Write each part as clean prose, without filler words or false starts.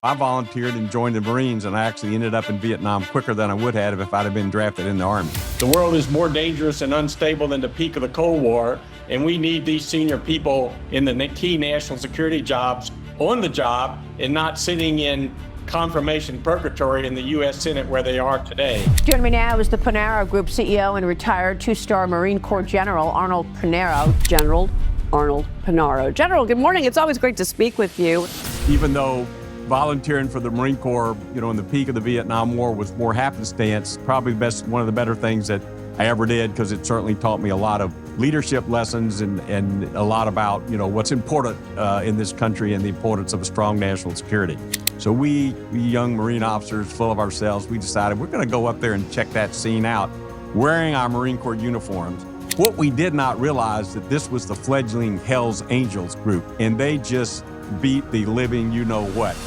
I volunteered and joined the Marines, and I actually ended up in Vietnam quicker than I would have if I'd have been drafted in the Army. The world is more dangerous and unstable than the peak of the Cold War, and we need these senior people in the key national security jobs on the job and not sitting in confirmation purgatory in the U.S. Senate where they are today. Joining me now is the Punaro Group CEO and retired two-star Marine Corps General Arnold Punaro. General Arnold Punaro. General, good morning. It's always great to speak with you. Even though volunteering for the Marine Corps, in the peak of the Vietnam War was more happenstance, probably one of the better things that I ever did, because it certainly taught me a lot of leadership lessons and a lot about, what's important in this country and the importance of a strong national security. So we young Marine officers, full of ourselves, we decided we're going to go up there and check that scene out wearing our Marine Corps uniforms. What we did not realize that this was the fledgling Hells Angels group, and they just beat the living you-know-what.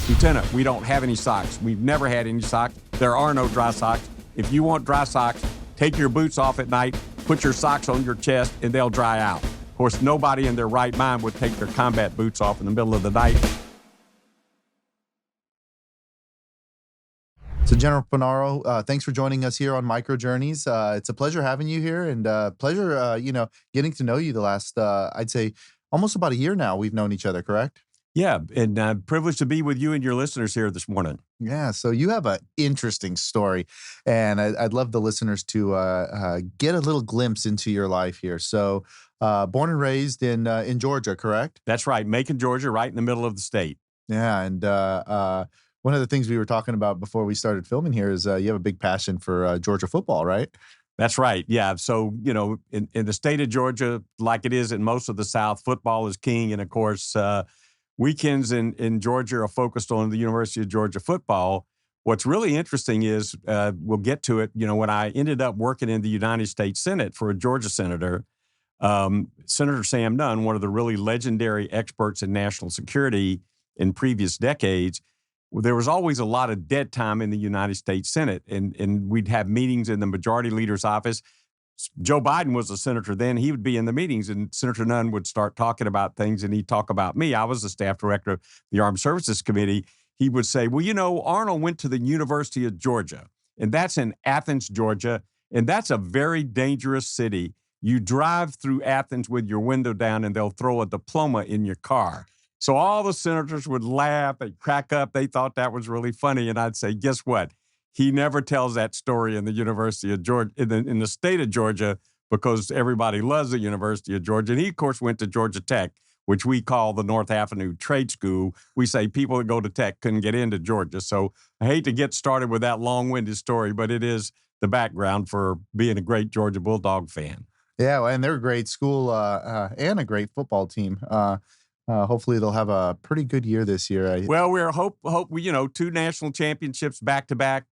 Lieutenant, we don't have any socks. We've never had any socks. There are no dry socks. If you want dry socks, take your boots off at night, put your socks on your chest, and they'll dry out. Of course, nobody in their right mind would take their combat boots off in the middle of the night. So General Punaro, thanks for joining us here on Micro Journeys. It's a pleasure having you here, and pleasure, getting to know you the last, I'd say, almost about a year now. We've known each other, correct? Yeah, and privileged to be with you and your listeners here this morning. Yeah, so you have an interesting story, and I'd love the listeners to get a little glimpse into your life here. So, born and raised in Georgia, correct? That's right, Macon, Georgia, right in the middle of the state. Yeah, and one of the things we were talking about before we started filming here is you have a big passion for Georgia football, right? That's right. Yeah. So, in the state of Georgia, like it is in most of the South, football is king. And of course, weekends in Georgia are focused on the University of Georgia football. What's really interesting is, we'll get to it, when I ended up working in the United States Senate for a Georgia senator, Senator Sam Nunn, one of the really legendary experts in national security in previous decades, there was always a lot of dead time in the United States Senate, and we'd have meetings in the majority leader's office. Joe Biden was a senator then. He would be in the meetings, and Senator Nunn would start talking about things, and he'd talk about me. I was the staff director of the Armed Services Committee. He would say, well, Arnold went to the University of Georgia, and that's in Athens, Georgia, and that's a very dangerous city. You drive through Athens with your window down, and they'll throw a diploma in your car. So all the senators would laugh, they'd crack up. They thought that was really funny. And I'd say, guess what? He never tells that story in the University of Georgia, in the state of Georgia, because everybody loves the University of Georgia. And he, of course, went to Georgia Tech, which we call the North Avenue Trade School. We say people that go to Tech couldn't get into Georgia. So I hate to get started with that long-winded story, but it is the background for being a great Georgia Bulldog fan. Yeah, and they're a great school and a great football team. Hopefully they'll have a pretty good year this year. Well, we're hope two national championships back to back,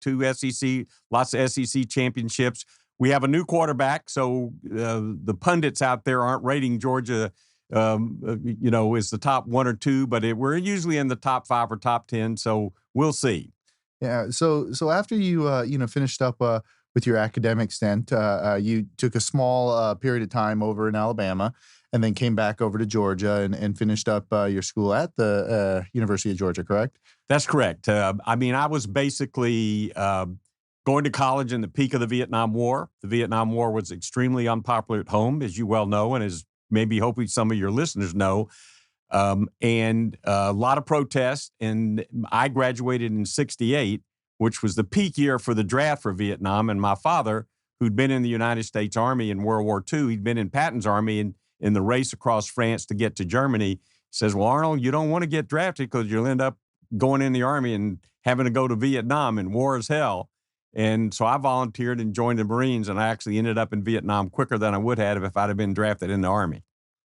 lots of SEC championships. We have a new quarterback, so the pundits out there aren't rating Georgia, as the top 1 or 2, but we're usually in the top 5 or top 10. So we'll see. Yeah. So after you finished up with your academic stint, you took a small period of time over in Alabama, and then came back over to Georgia and finished up your school at the University of Georgia, correct? That's correct. I was basically going to college in the peak of the Vietnam War. The Vietnam War was extremely unpopular at home, as you well know, and as maybe hopefully some of your listeners know, and a lot of protests. And I graduated in '68, which was the peak year for the draft for Vietnam. And my father, who'd been in the United States Army in World War II, he'd been in Patton's Army in the race across France to get to Germany, says, well, Arnold, you don't want to get drafted because you'll end up going in the Army and having to go to Vietnam, and war is hell. And so I volunteered and joined the Marines, and I actually ended up in Vietnam quicker than I would have if I'd have been drafted in the Army.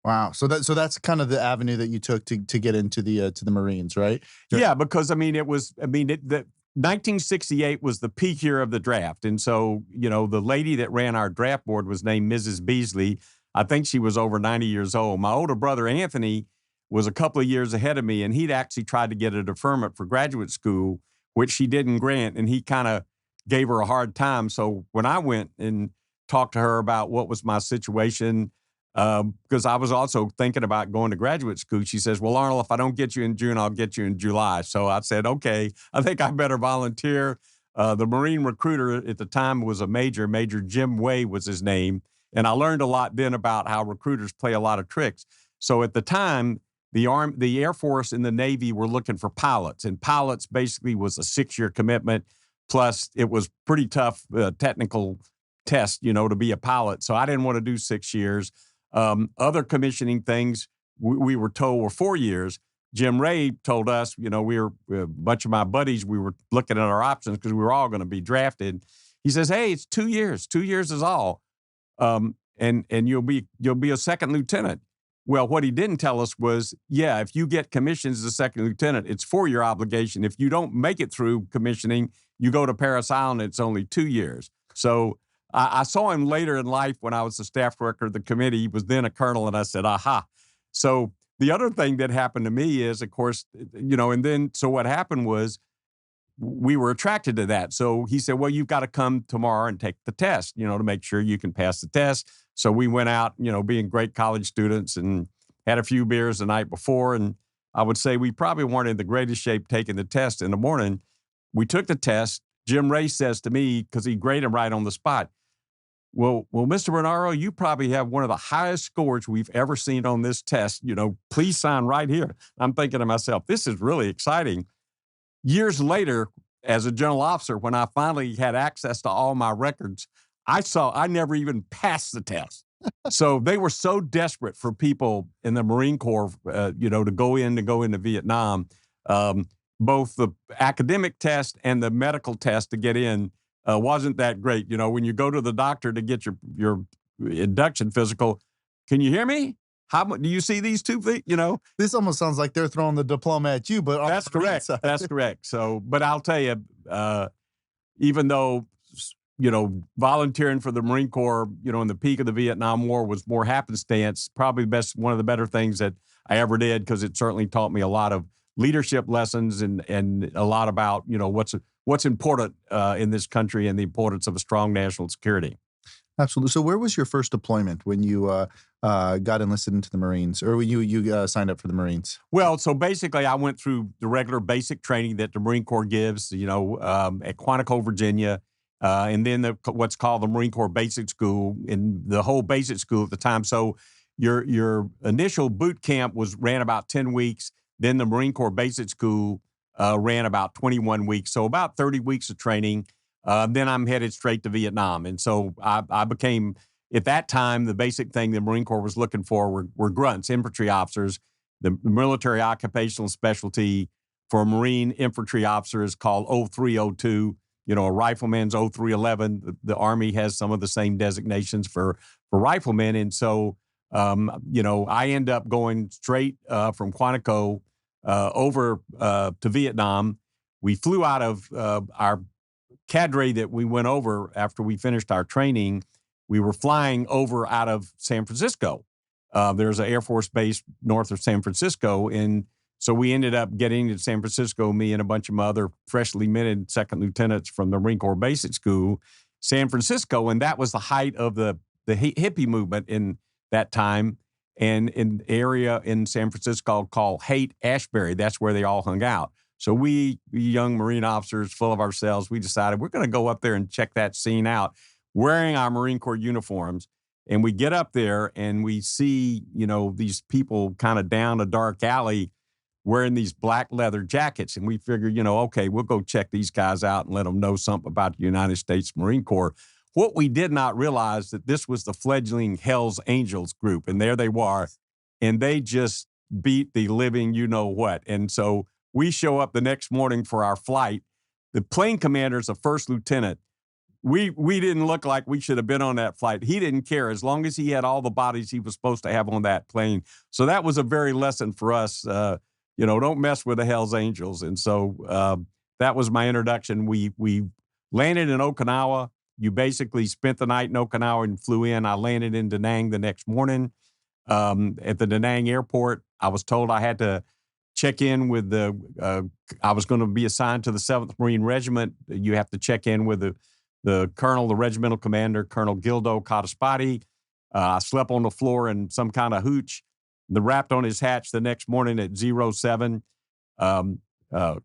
Wow. So that's kind of the avenue that you took to get into the Marines, right? Yeah, because 1968 was the peak year of the draft. And so, the lady that ran our draft board was named Mrs. Beasley. I think she was over 90 years old. My older brother, Anthony, was a couple of years ahead of me, and he'd actually tried to get a deferment for graduate school, which she didn't grant, and he kind of gave her a hard time. So when I went and talked to her about what was my situation, because I was also thinking about going to graduate school. She says, well, Arnold, if I don't get you in June, I'll get you in July. So I said, okay, I think I better volunteer. The Marine recruiter at the time was a Major Jim Way was his name. And I learned a lot then about how recruiters play a lot of tricks. So at the time, the Air Force and the Navy were looking for pilots, and pilots basically was a 6-year commitment. Plus, it was pretty tough technical test, to be a pilot. So I didn't want to do 6 years. Other commissioning things we were told were 4 years. Jim Ray told us, we were a bunch of my buddies. We were looking at our options because we were all going to be drafted. He says, "Hey, it's 2 years. 2 years is all, and you'll be a second lieutenant." Well, what he didn't tell us was, yeah, if you get commissioned as a second lieutenant, it's 4-year obligation. If you don't make it through commissioning, you go to Parris Island. It's only 2 years. So I saw him later in life when I was the staff director of the committee. He was then a colonel, and I said, aha. So the other thing that happened to me is, of course, so what happened was we were attracted to that. So he said, well, you've got to come tomorrow and take the test, to make sure you can pass the test. So we went out, being great college students, and had a few beers the night before. And I would say we probably weren't in the greatest shape taking the test in the morning. We took the test. Jim Ray says to me, because he graded right on the spot, well, Mr. Punaro, you probably have one of the highest scores we've ever seen on this test. Please sign right here. I'm thinking to myself, this is really exciting. Years later, as a general officer, when I finally had access to all my records, I never even passed the test. So they were so desperate for people in the Marine Corps, to go into Vietnam. Both the academic test and the medical test to get in wasn't that great. When you go to the doctor to get your induction physical, can you hear me? How much do you see these 2 feet? This almost sounds like they're throwing the diploma at you, but that's correct. That's correct. So, but I'll tell you, even though, volunteering for the Marine Corps, in the peak of the Vietnam War was more happenstance, probably one of the better things that I ever did, because it certainly taught me a lot of leadership lessons and a lot about, what's important in this country and the importance of a strong national security. Absolutely. So where was your first deployment when you got enlisted into the Marines, or when you signed up for the Marines? Well, so basically I went through the regular basic training that the Marine Corps gives, at Quantico, Virginia, and then what's called the Marine Corps Basic School, and the whole basic school at the time. So your initial boot camp ran about 10 weeks. Then the Marine Corps Basic School ran about 21 weeks. So about 30 weeks of training. Then I'm headed straight to Vietnam. And so I became, at that time, the basic thing the Marine Corps was looking for were grunts, infantry officers. The military occupational specialty for a Marine infantry officer is called 0302. A rifleman's 0311. The Army has some of the same designations for riflemen. And so, I end up going straight from Quantico over to Vietnam. We flew out of our cadre that we went over after we finished our training. We were flying over out of San Francisco. There's an Air Force base north of San Francisco. And so we ended up getting to San Francisco, me and a bunch of my other freshly minted second lieutenants from the Marine Corps Basic School, San Francisco. And that was the height of the hippie movement in that time. And in the area in San Francisco called Haight-Ashbury, that's where they all hung out. So we young Marine officers, full of ourselves, we decided we're going to go up there and check that scene out, wearing our Marine Corps uniforms. And we get up there and we see, these people kind of down a dark alley wearing these black leather jackets. And we figure, okay, we'll go check these guys out and let them know something about the United States Marine Corps. What we did not realize that this was the fledgling Hells Angels group. And there they were. And they just beat the living you-know-what. And so we show up the next morning for our flight. The plane commander's a first lieutenant. We didn't look like we should have been on that flight. He didn't care as long as he had all the bodies he was supposed to have on that plane. So that was a very lesson for us. Don't mess with the Hells Angels. And so that was my introduction. We landed in Okinawa. You basically spent the night in Okinawa and flew in. I landed in Da Nang the next morning. At the Da Nang airport, I was told I had to check in with I was going to be assigned to the 7th Marine Regiment. You have to check in with the colonel, the regimental commander, Colonel Gildo Cottaspati. I slept on the floor in some kind of hooch. The wrapped on his hatch the next morning at 07.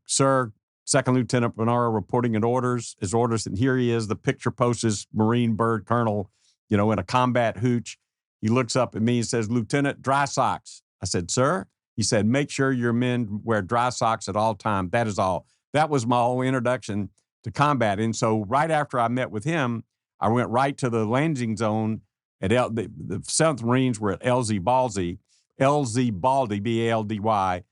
Sir, Second Lieutenant Punaro reporting his orders, and here he is. The picture posts his Marine bird colonel, in a combat hooch. He looks up at me and says, "Lieutenant, dry socks." I said, "Sir?" He said, "Make sure your men wear dry socks at all times. That is all." That was my whole introduction to combat. And so right after I met with him, I went right to the landing zone at the 7th Marines were at LZ Baldy, B-A-L-D-Y,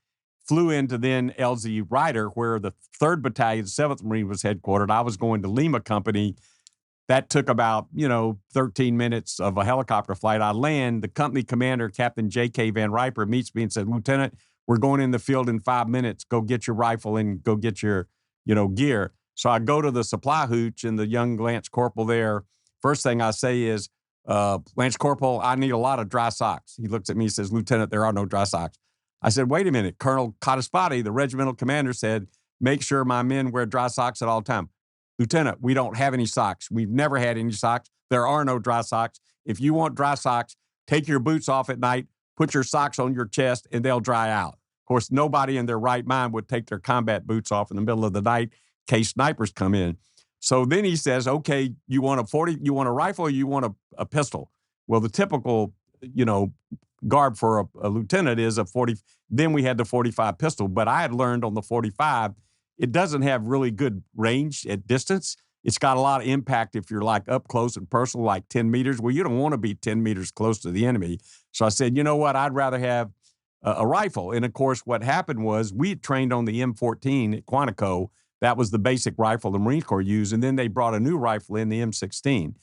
flew into then LZ Ryder, where the 3rd Battalion, 7th Marine was headquartered. I was going to Lima Company. That took about, 13 minutes of a helicopter flight. I land, the company commander, Captain J.K. Van Riper, meets me and said, "Lieutenant, we're going in the field in 5 minutes. Go get your rifle and go get your, gear." So I go to the supply hooch, and the young Lance Corporal there, first thing I say is, "Lance Corporal, I need a lot of dry socks." He looks at me and says, "Lieutenant, there are no dry socks." I said, "Wait a minute. Colonel Cottaspati, the regimental commander, said, make sure my men wear dry socks at all times." "Lieutenant, we don't have any socks. We've never had any socks. There are no dry socks. If you want dry socks, take your boots off at night, put your socks on your chest, and they'll dry out." Of course, nobody in their right mind would take their combat boots off in the middle of the night in case snipers come in. So then he says, "Okay, you want a rifle or you want a pistol?" Well, the typical, garb for a lieutenant is a 40. Then we had the 45 pistol, but I had learned on the 45, it doesn't have really good range at distance. It's got a lot of impact if you're like up close and personal, like 10 meters. Well, you don't want to be 10 meters close to the enemy. So I said, "You know what? I'd rather have a rifle." And of course, what happened was we had trained on the M14 at Quantico. That was the basic rifle the Marine Corps used. And then they brought a new rifle in, the M16.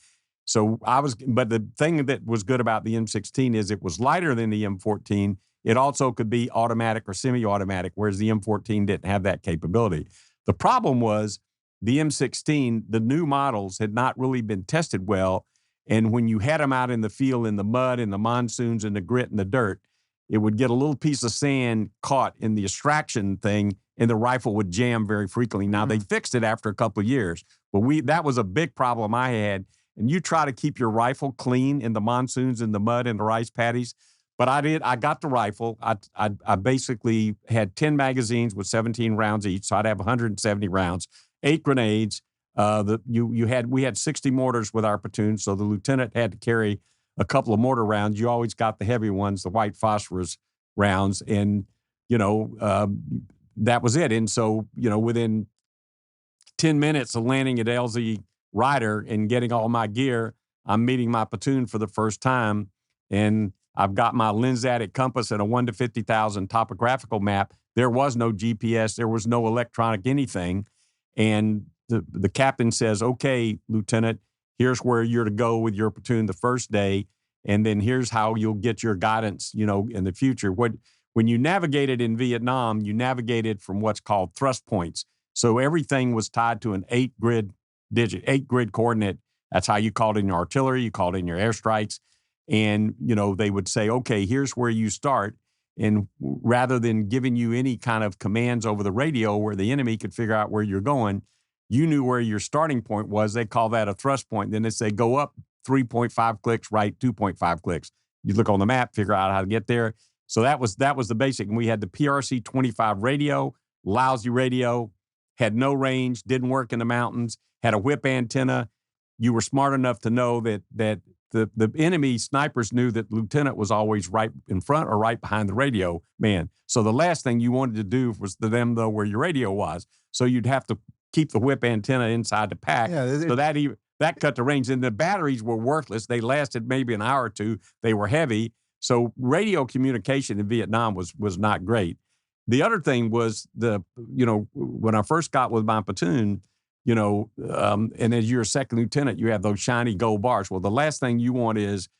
But the thing that was good about the M16 is it was lighter than the M14. It also could be automatic or semi-automatic, whereas the M14 didn't have that capability. The problem was the M16, the new models had not really been tested well. And when you had them out in the field, in the mud, in the monsoons, in the grit and the dirt, it would get a little piece of sand caught in the extraction thing, and the rifle would jam very frequently. Now, they fixed it after a couple of years, but that was a big problem I had. And you try to keep your rifle clean in the monsoons, in the mud, and the rice paddies. But I did. I got the rifle. I basically had 10 magazines with 17 rounds each, so I'd have 170 rounds, 8 grenades. We had 60 mortars with our platoon, so the lieutenant had to carry a couple of mortar rounds. You always got the heavy ones, the white phosphorus rounds, and that was it. And so within 10 minutes of landing at LZ Ryder and getting all my gear, I'm meeting my platoon for the first time, and I've got my lensatic compass and a 1 to 50,000 topographical map. There was no GPS. There was no electronic anything. And the captain says, "Okay, Lieutenant, here's where you're to go with your platoon the first day, and then here's how you'll get your guidance, in the future." When you navigated in Vietnam, you navigated from what's called thrust points. So everything was tied to an 8-grid coordinate. That's how you called in your artillery, you called in your airstrikes. And, they would say, "Okay, here's where you start." And rather than giving you any kind of commands over the radio where the enemy could figure out where you're going, you knew where your starting point was. They call that a thrust point. Then they say, "Go up 3.5 clicks, right 2.5 clicks." You look on the map, figure out how to get there. So that was the basic. And we had the PRC 25 radio, lousy radio, had no range, didn't work in the mountains, had a whip antenna. You were smart enough to know that the enemy snipers knew that lieutenant was always right in front or right behind the radio man. So the last thing you wanted to do was to them know where your radio was. So you'd have to keep the whip antenna inside the pack. Yeah, so that cut the range. And the batteries were worthless. They lasted maybe an hour or two. They were heavy. So radio communication in Vietnam was not great. The other thing was when I first got with my platoon, and as you're a second lieutenant, you have those shiny gold bars. Well, the last thing you want is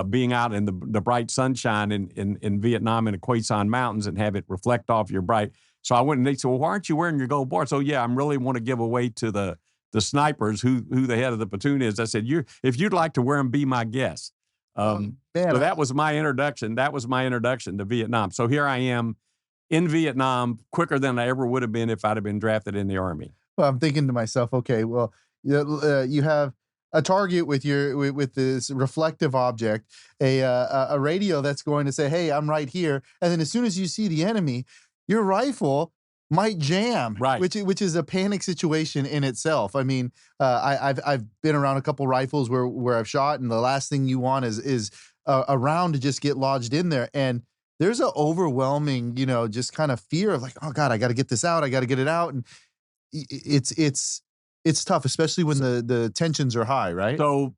being out in the bright sunshine in Vietnam in the Quay San Mountains and have it reflect off your bright. So I went and they said, "Well, why aren't you wearing your gold bars?" "Oh, yeah, I really want to give away to the snipers who the head of the platoon is." I said, "If you'd like to wear them, be my guest." So that was my introduction. That was my introduction to Vietnam. So here I am in Vietnam quicker than I ever would have been if I'd have been drafted in the Army. Well, I'm thinking to myself, okay, well, you have a target with with this reflective object, a radio that's going to say, "Hey, I'm right here," and then as soon as you see the enemy, your rifle might jam, Right. which is a panic situation in itself. I mean, I've been around a couple rifles where I've shot, and the last thing you want is a round to just get lodged in there, and there's a overwhelming, just kind of fear of like, oh God, I got to get this out, I got to get it out, and it's tough, especially when the tensions are high, right? So,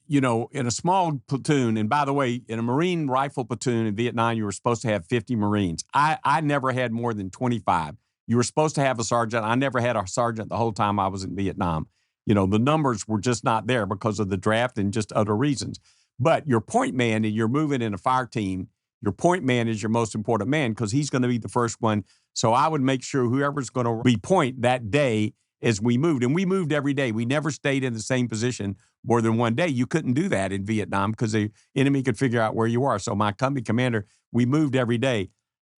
in a small platoon, and by the way, in a Marine rifle platoon in Vietnam, you were supposed to have 50 Marines. I never had more than 25. You were supposed to have a sergeant. I never had a sergeant the whole time I was in Vietnam. The numbers were just not there because of the draft and just other reasons. But your point man, and you're moving in a fire team, your point man is your most important man because he's going to be the first one. So I would make sure whoever's going to be point that day as we moved. And we moved every day. We never stayed in the same position more than one day. You couldn't do that in Vietnam because the enemy could figure out where you are. So my company commander, we moved every day.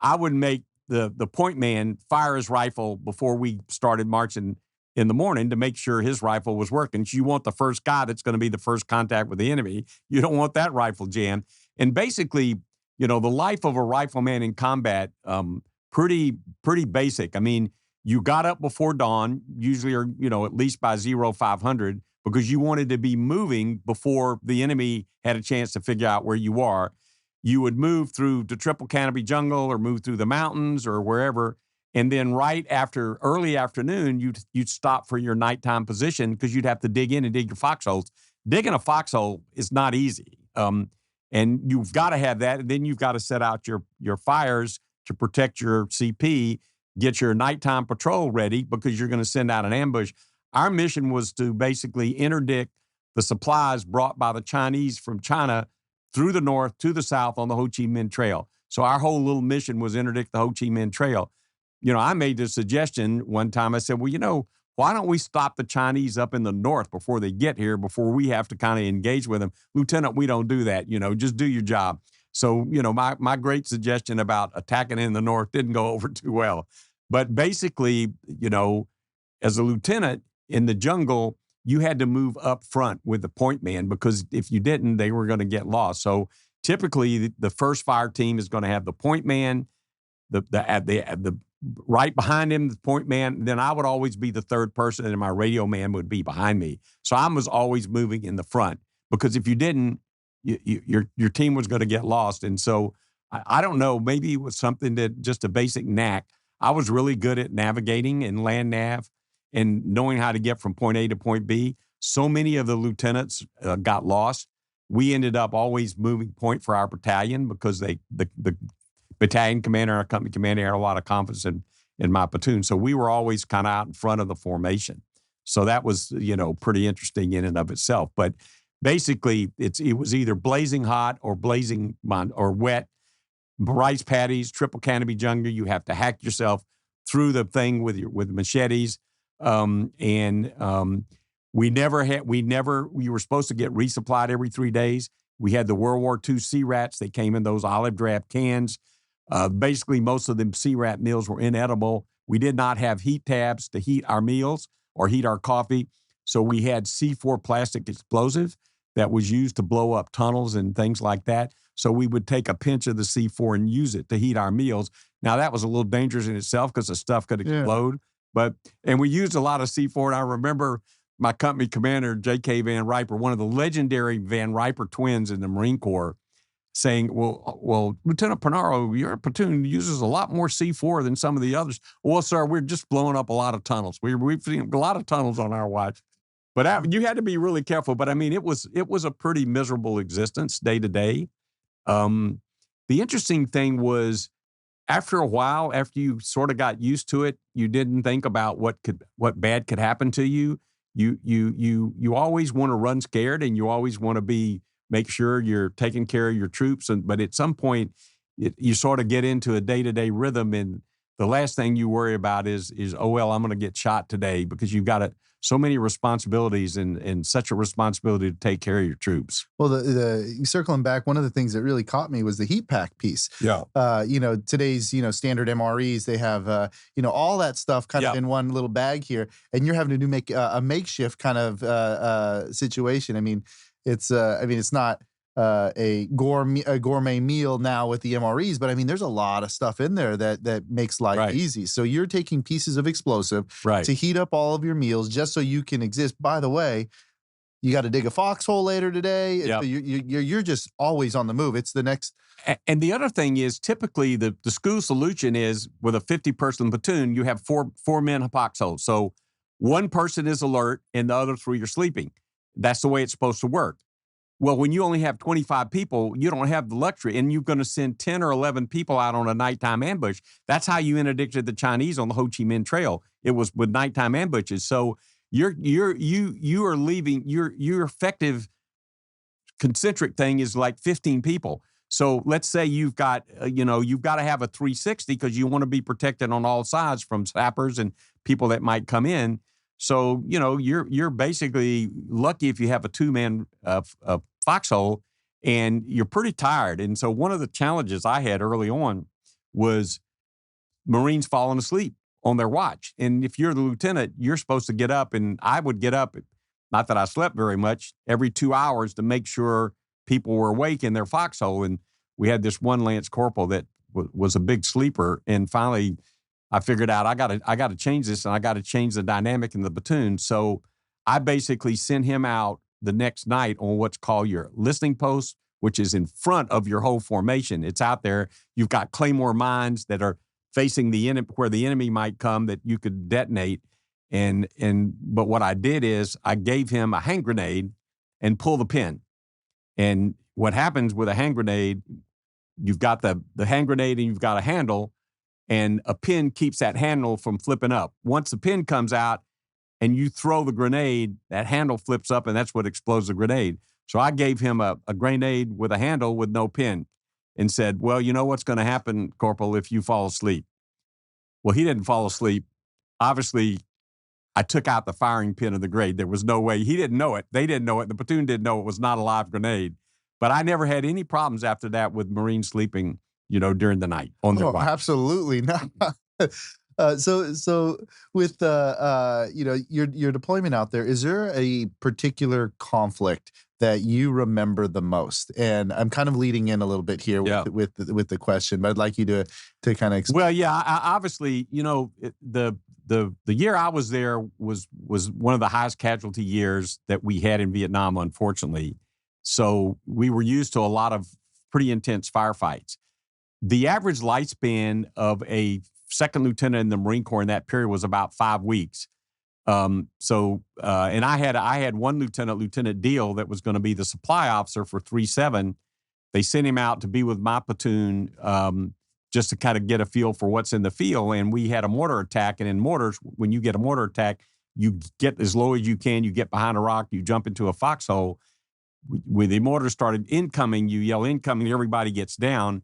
I would make the point man fire his rifle before we started marching in the morning to make sure his rifle was working. So you want the first guy that's going to be the first contact with the enemy. You don't want that rifle jammed. And basically, the life of a rifleman in combat, pretty basic. I mean, you got up before dawn, usually, or, at least by 0500, because you wanted to be moving before the enemy had a chance to figure out where you are. You would move through the triple canopy jungle or move through the mountains or wherever. And then right after early afternoon, you'd stop for your nighttime position because you'd have to dig in and dig your foxholes. Digging a foxhole is not easy. And you've got to have that. And then you've got to set out your fires to protect your CP, get your nighttime patrol ready because you're going to send out an ambush. Our mission was to basically interdict the supplies brought by the Chinese from China through the north to the south on the Ho Chi Minh Trail. So our whole little mission was interdict the Ho Chi Minh Trail. I made the suggestion one time. I said, well, why don't we stop the Chinese up in the north before they get here, before we have to kind of engage with them? Lieutenant, we don't do that. Just do your job. So, my great suggestion about attacking in the north didn't go over too well. But basically, as a lieutenant in the jungle, you had to move up front with the point man because if you didn't, they were going to get lost. So typically, the first fire team is going to have the point man, the right behind him, the point man. Then I would always be the third person, and my radio man would be behind me. So I was always moving in the front because if you didn't, your team was going to get lost. And so I don't know, maybe it was something that just a basic knack. I was really good at navigating and land nav and knowing how to get from point A to point B. So many of the lieutenants got lost. We ended up always moving point for our battalion because the battalion commander, our company commander, had a lot of confidence in my platoon. So we were always kind of out in front of the formation. So that was, pretty interesting in and of itself. But basically, it was either blazing hot or blazing or wet. Rice paddies, triple canopy jungle. You have to hack yourself through the thing with machetes. We were supposed to get resupplied every 3 days. We had the World War II sea rats. They came in those olive drab cans. Basically, most of them sea rat meals were inedible. We did not have heat tabs to heat our meals or heat our coffee. So we had C4 plastic explosive that was used to blow up tunnels and things like that. So we would take a pinch of the C4 and use it to heat our meals. Now, that was a little dangerous in itself because the stuff could explode. And we used a lot of C4. And I remember my company commander, J.K. Van Riper, one of the legendary Van Riper twins in the Marine Corps, saying, well, Lieutenant Punaro, your platoon uses a lot more C4 than some of the others. Well, sir, we're just blowing up a lot of tunnels. We've seen a lot of tunnels on our watch. But you had to be really careful. But I mean, it was a pretty miserable existence day to day. The interesting thing was, after a while, after you sort of got used to it, you didn't think about what bad could happen to you. You always want to run scared, and you always want to make sure you're taking care of your troops. But at some point, you sort of get into a day-to-day rhythm, and the last thing you worry about is oh, well, I'm going to get shot today, because you've got so many responsibilities and such a responsibility to take care of your troops. Well, the circling back, one of the things that really caught me was the heat pack piece. Yeah. Today's, standard MREs, they have, all that stuff kind of in one little bag here, and you're having to make a makeshift kind of situation. I mean, it's not a gourmet meal now with the MREs, but I mean, there's a lot of stuff in there that makes life easy. So you're taking pieces of explosive to heat up all of your meals just so you can exist. By the way, you got to dig a foxhole later today. Yep. You're just always on the move. It's the next. And the other thing is, typically the school solution is with a 50-person platoon, you have four men foxholes. So one person is alert and the other three are sleeping. That's the way it's supposed to work. Well, when you only have 25 people, you don't have the luxury, and you're going to send 10 or 11 people out on a nighttime ambush. That's how you interdicted the Chinese on the Ho Chi Minh Trail. It was with nighttime ambushes. So you are leaving your effective concentric thing is like 15 people. So let's say you've got to have a 360 because you want to be protected on all sides from sappers and people that might come in. So, you're basically lucky if you have a two-man foxhole, and you're pretty tired. And so one of the challenges I had early on was Marines falling asleep on their watch. And if you're the lieutenant, you're supposed to get up, and I would get up, not that I slept very much, every 2 hours to make sure people were awake in their foxhole. And we had this one Lance Corporal that was a big sleeper, and finally I figured out I got to change this, and I got to change the dynamic in the platoon. So I basically sent him out the next night on what's called your listening post, which is in front of your whole formation. It's out there. You've got claymore mines that are facing the enemy, where the enemy might come, that you could detonate. But what I did is I gave him a hand grenade and pull the pin. And what happens with a hand grenade, you've got the hand grenade and you've got a handle, and a pin keeps that handle from flipping up. Once the pin comes out and you throw the grenade, that handle flips up, and that's what explodes the grenade. So I gave him a grenade with a handle with no pin and said, well, you know what's going to happen, Corporal, if you fall asleep? Well, he didn't fall asleep. Obviously, I took out the firing pin of the grenade. There was no way. He didn't know it. They didn't know it. The platoon didn't know it was not a live grenade. But I never had any problems after that with Marines sleeping, during the night on their watch. Absolutely not. So with your deployment out there, is there a particular conflict that you remember the most? And I'm kind of leading in a little bit here with the question, but I'd like you to kind of explain. Well, yeah, obviously, the year I was there was one of the highest casualty years that we had in Vietnam, unfortunately. So we were used to a lot of pretty intense firefights. The average lifespan of a second lieutenant in the Marine Corps in that period was about 5 weeks. And I had one Lieutenant Deal, that was going to be the supply officer for 3-7. They sent him out to be with my platoon just to kind of get a feel for what's in the field. And we had a mortar attack. And in mortars, when you get a mortar attack, you get as low as you can. You get behind a rock. You jump into a foxhole. When the mortar started incoming, you yell incoming. Everybody gets down.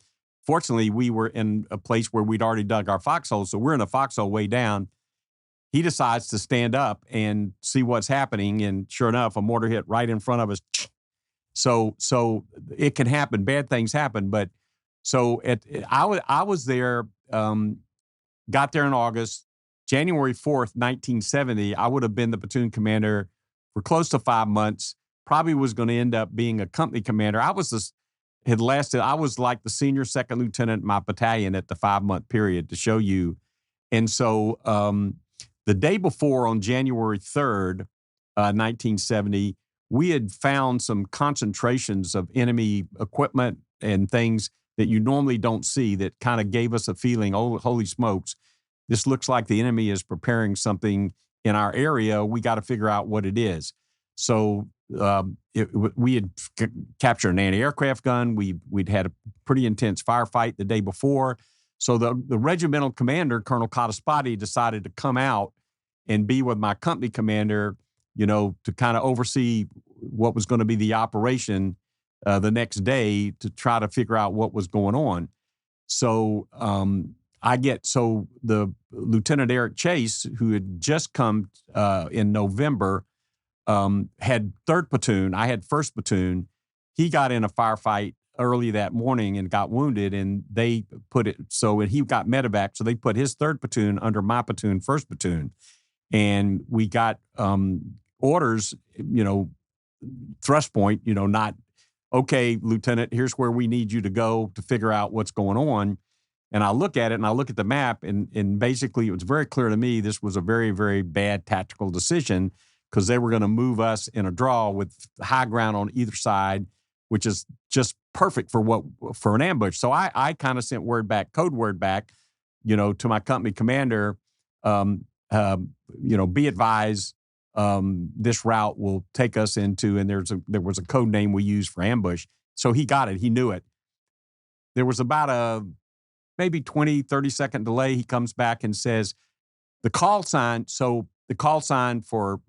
Fortunately, we were in a place where we'd already dug our foxhole. So we're in a foxhole way down. He decides to stand up and see what's happening. And sure enough, a mortar hit right in front of us. So it can happen. Bad things happen. But so I was there, got there in August. January 4th, 1970, I would have been the platoon commander for close to 5 months. Probably was going to end up being a company commander. I was like the senior second lieutenant in my battalion at the 5-month period, to show you. And so the day before, on January 3rd, 1970, we had found some concentrations of enemy equipment and things that you normally don't see, that kind of gave us a feeling, oh, holy smokes, this looks like the enemy is preparing something in our area. We got to figure out what it is. So we had captured an anti-aircraft gun. We'd had a pretty intense firefight the day before. So the regimental commander, Colonel Cottaspati, decided to come out and be with my company commander, to kind of oversee what was going to be the operation the next day, to try to figure out what was going on. So so the Lieutenant Eric Chase, who had just come in November, had 3rd platoon. I had 1st platoon. He got in a firefight early that morning and got wounded, and they put it so he got medevac. So they put his 3rd platoon under my platoon, 1st platoon, and we got orders. Thrust point. Not okay, Lieutenant. Here's where we need you to go to figure out what's going on. And I look at it, and I look at the map, and basically it was very clear to me this was a very, very bad tactical decision, because they were going to move us in a draw with high ground on either side, which is just perfect for an ambush. So I kind of sent code word back, to my company commander, be advised, this route will take us into, and there was a code name we used for ambush. So he got it. He knew it. There was about a maybe 20, 30-second delay. He comes back and says, the call sign for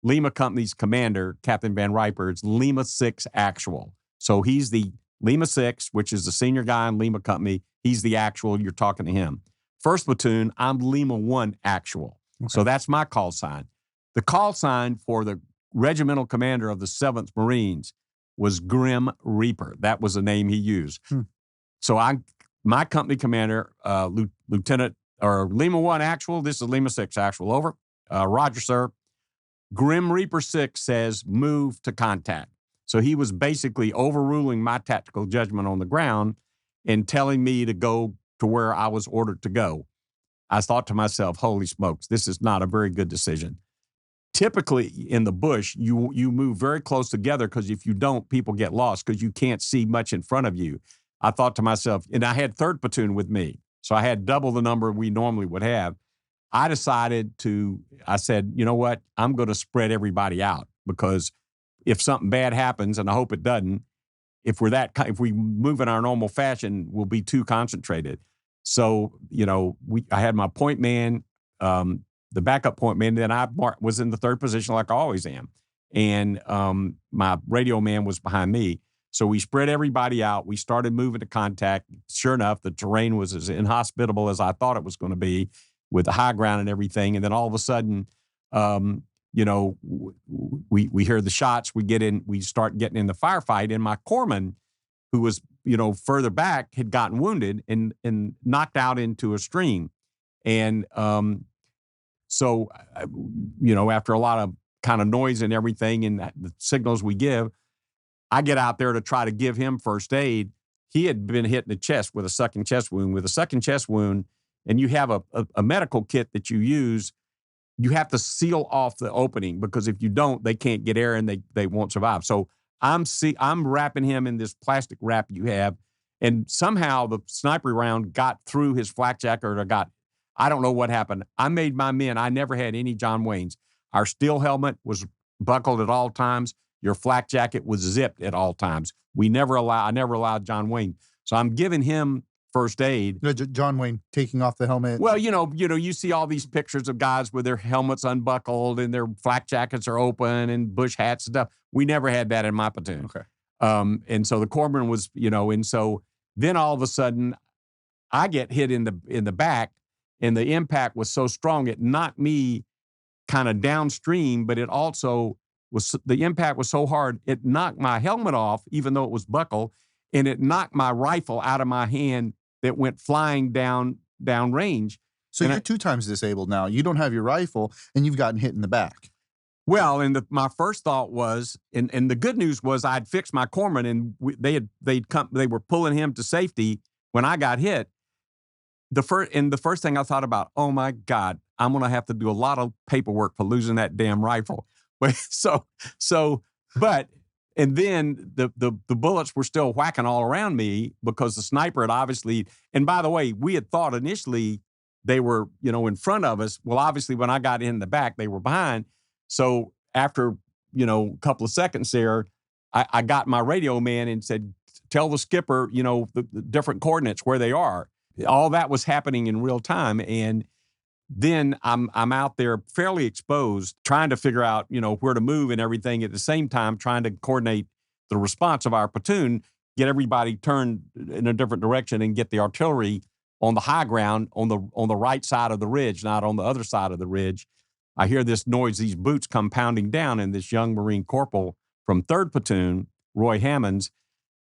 Lima Company's commander, Captain Van Riper, is Lima 6 actual. So he's the Lima 6, which is the senior guy in Lima Company. He's the actual. You're talking to him. 1st platoon, I'm Lima 1 actual. Okay. So that's my call sign. The call sign for the regimental commander of the 7th Marines was Grim Reaper. That was the name he used. So my company commander, Lieutenant, or Lima 1 actual, this is Lima 6 actual, over. Roger, sir. Grim Reaper 6 says move to contact. So he was basically overruling my tactical judgment on the ground and telling me to go to where I was ordered to go. I thought to myself, holy smokes, this is not a very good decision. Typically in the bush, you move very close together, because if you don't, people get lost because you can't see much in front of you. I thought to myself, and I had 3rd platoon with me, so I had double the number we normally would have. I said, you know what? I'm going to spread everybody out, because if something bad happens, and I hope it doesn't, if we move in our normal fashion, we'll be too concentrated. So, I had my point man, the backup point man, then I was in the 3rd position like I always am. And my radio man was behind me. So we spread everybody out. We started moving to contact. Sure enough, the terrain was as inhospitable as I thought it was going to be, with the high ground and everything. And then all of a sudden, we hear the shots. We start getting in the firefight. And my corpsman, who was, further back, had gotten wounded and knocked out into a stream. And so, after a lot of kind of noise and everything and the signals we give, I get out there to try to give him first aid. He had been hit in the chest with a sucking chest wound. With a sucking chest wound, and you have a medical kit that you use, you have to seal off the opening, because if you don't, they can't get air and they won't survive. So I'm wrapping him in this plastic wrap you have, and somehow the sniper round got through his flak jacket, or I don't know what happened. I made my men. I never had any John Waynes. Our steel helmet was buckled at all times. Your flak jacket was zipped at all times. I never allowed John Wayne. So I'm giving him first aid. John Wayne taking off the helmet. Well, you see all these pictures of guys with their helmets unbuckled and their flak jackets are open and bush hats and stuff. We never had that in my platoon. Okay. And so the corpsman was, and so then all of a sudden I get hit in the back, and the impact was so strong it knocked me kind of downstream, but it also the impact was so hard, it knocked my helmet off, even though it was buckled, and it knocked my rifle out of my hand that went flying down range. So you're 2 times disabled now. You don't have your rifle, and you've gotten hit in the back. Well, and my first thought was, and the good news was I'd fixed my corpsman, and they were pulling him to safety when I got hit. The first thing I thought about, oh my God, I'm going to have to do a lot of paperwork for losing that damn rifle. And then the bullets were still whacking all around me, because the sniper had obviously, and by the way, we had thought initially they were, in front of us. Well, obviously when I got in the back, they were behind. So after, a couple of seconds there, I got my radio man and said, tell the skipper, the different coordinates where they are. All that was happening in real time. And then I'm out there fairly exposed, trying to figure out, where to move and everything, at the same time trying to coordinate the response of our platoon, get everybody turned in a different direction and get the artillery on the high ground on the right side of the ridge, not on the other side of the ridge. I hear this noise, these boots come pounding down, and this young Marine corporal from 3rd Platoon, Roy Hammons,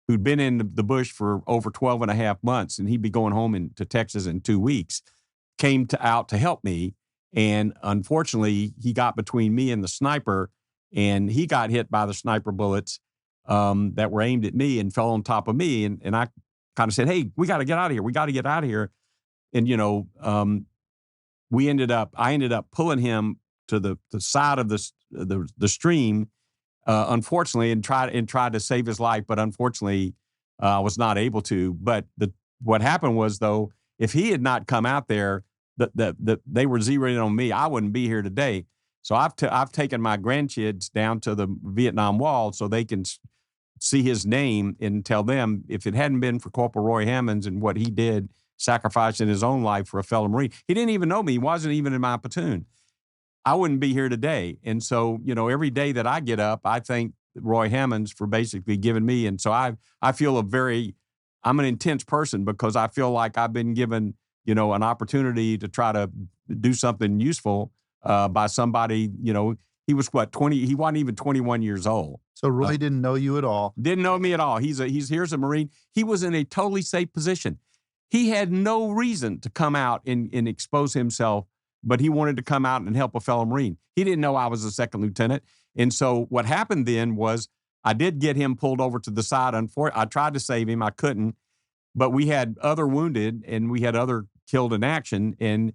who'd been in the bush for over 12 and a half months, and he'd be going home to Texas in 2 weeks, came out to help me. And unfortunately, he got between me and the sniper, and he got hit by the sniper bullets that were aimed at me and fell on top of me. And I kind of said, hey, we got to get out of here. We got to get out of here. And, I ended up pulling him to the side of the stream, unfortunately, and tried to save his life. But unfortunately, I was not able to. But what happened was, though, if he had not come out there, they were zeroing in on me, I wouldn't be here today. So I've taken my grandkids down to the Vietnam Wall so they can see his name and tell them, if it hadn't been for Corporal Roy Hammons and what he did, sacrificing his own life for a fellow Marine, he didn't even know me. He wasn't even in my platoon, I wouldn't be here today. And so, every day that I get up, I thank Roy Hammons for basically giving me. And so I feel I'm an intense person because I feel like I've been given, an opportunity to try to do something useful by somebody. He was 20, he wasn't even 21 years old. So Roy didn't know you at all. Didn't know me at all. Here's a Marine. He was in a totally safe position. He had no reason to come out and expose himself, but he wanted to come out and help a fellow Marine. He didn't know I was a second lieutenant. And so what happened then was I did get him pulled over to the side. I tried to save him. I couldn't. But we had other wounded and we had other killed in action. And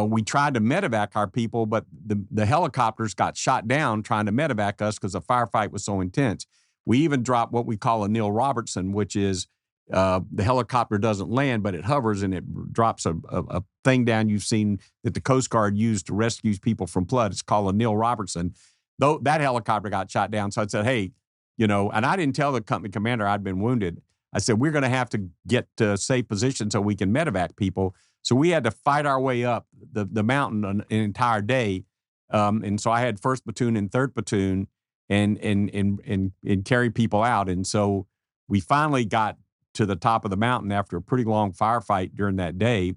we tried to medevac our people, but the helicopters got shot down trying to medevac us because the firefight was so intense. We even dropped what we call a Neil Robertson, which is the helicopter doesn't land, but it hovers and it drops a thing down you've seen that the Coast Guard used to rescue people from flood. It's called a Neil Robertson. Though that helicopter got shot down. So I said, hey, and I didn't tell the company commander I'd been wounded. I said, we're going to have to get to a safe position so we can medevac people. So we had to fight our way up the mountain an entire day. And so I had 1st Platoon and 3rd Platoon and carry people out. And so we finally got to the top of the mountain after a pretty long firefight during that day.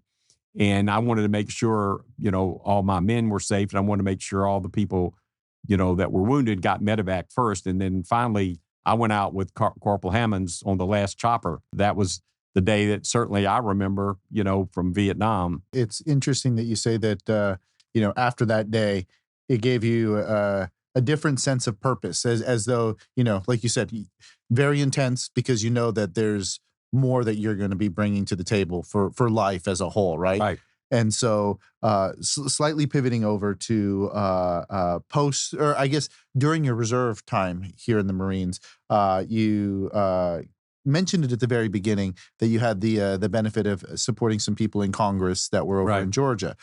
And I wanted to make sure, all my men were safe. And I wanted to make sure all the people, that were wounded got medevac first. And then finally, I went out with Corporal Hammons on the last chopper. That was the day that certainly I remember, from Vietnam. It's interesting that you say that, after that day, it gave you a different sense of purpose, as though, like you said, very intense because you know that there's more that you're going to be bringing to the table for life as a whole, right? Right. And so slightly pivoting over to post, or I guess during your reserve time here in the Marines, you mentioned it at the very beginning that you had the benefit of supporting some people in Congress that were over in Georgia.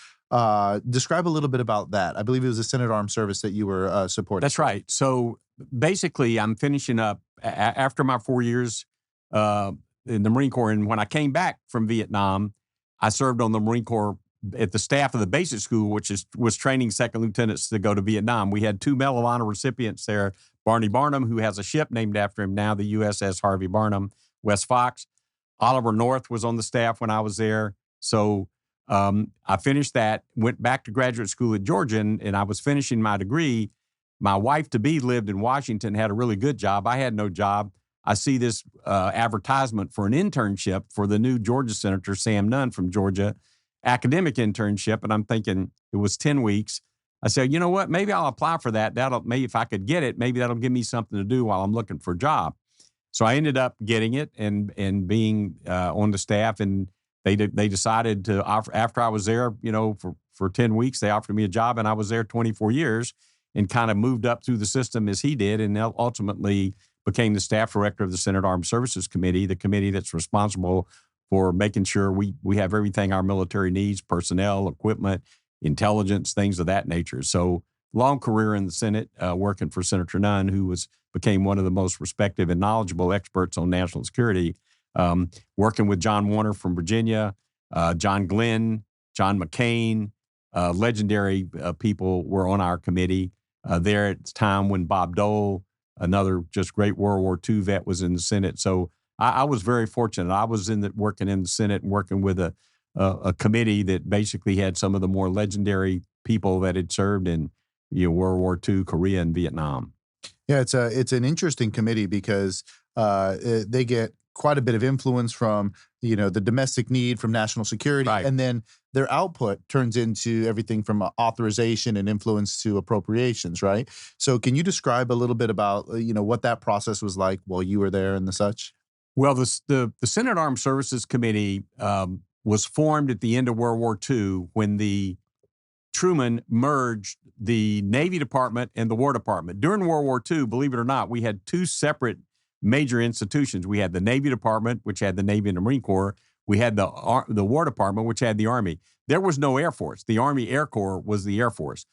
Describe a little bit about that. I believe it was a Senate Armed Service that you were supporting. That's right. So basically, I'm finishing up after my 4 years in the Marine Corps. And when I came back from Vietnam, I served on the Marine Corps at the staff of the basic school, which was training second lieutenants to go to Vietnam. We had 2 Medal of Honor recipients there, Barney Barnum, who has a ship named after him now, the USS Harvey Barnum, West Fox. Oliver North was on the staff when I was there. So I finished that, went back to graduate school at Georgia, and I was finishing my degree. My wife-to-be lived in Washington, had a really good job. I had no job. I see this advertisement for an internship for the new Georgia Senator Sam Nunn from Georgia, academic internship, and I'm thinking it was 10 weeks. I said, you know what, maybe I'll apply for that. Maybe if I could get it, maybe that'll give me something to do while I'm looking for a job. So I ended up getting it and being on the staff, and they decided to offer, after I was there, for 10 weeks, they offered me a job, and I was there 24 years and kind of moved up through the system as he did, and ultimately became the staff director of the Senate Armed Services Committee, the committee that's responsible for making sure we have everything our military needs, personnel, equipment, intelligence, things of that nature. So long career in the Senate, working for Senator Nunn, who became one of the most respected and knowledgeable experts on national security, working with John Warner from Virginia, John Glenn, John McCain, legendary people were on our committee there at the time when Bob Dole, another just great World War II vet, was in the Senate. So I was very fortunate. I was working in the Senate and working with a a committee that basically had some of the more legendary people that had served in World War II, Korea, and Vietnam. Yeah, it's an interesting committee because they get quite a bit of influence from the domestic need, from national security, Right. and then their output turns into everything from authorization and influence to appropriations, right? So, can you describe a little bit about what that process was like while you were there and the such? Well, the Senate Armed Services Committee was formed at the end of World War II when the Truman merged the Navy Department and the War Department. During World War II, believe it or not, we had two separate major institutions. We had the Navy Department, which had the Navy and the Marine Corps. We had the War Department, which had the Army. There was no Air Force. The Army Air Corps was the Air Force.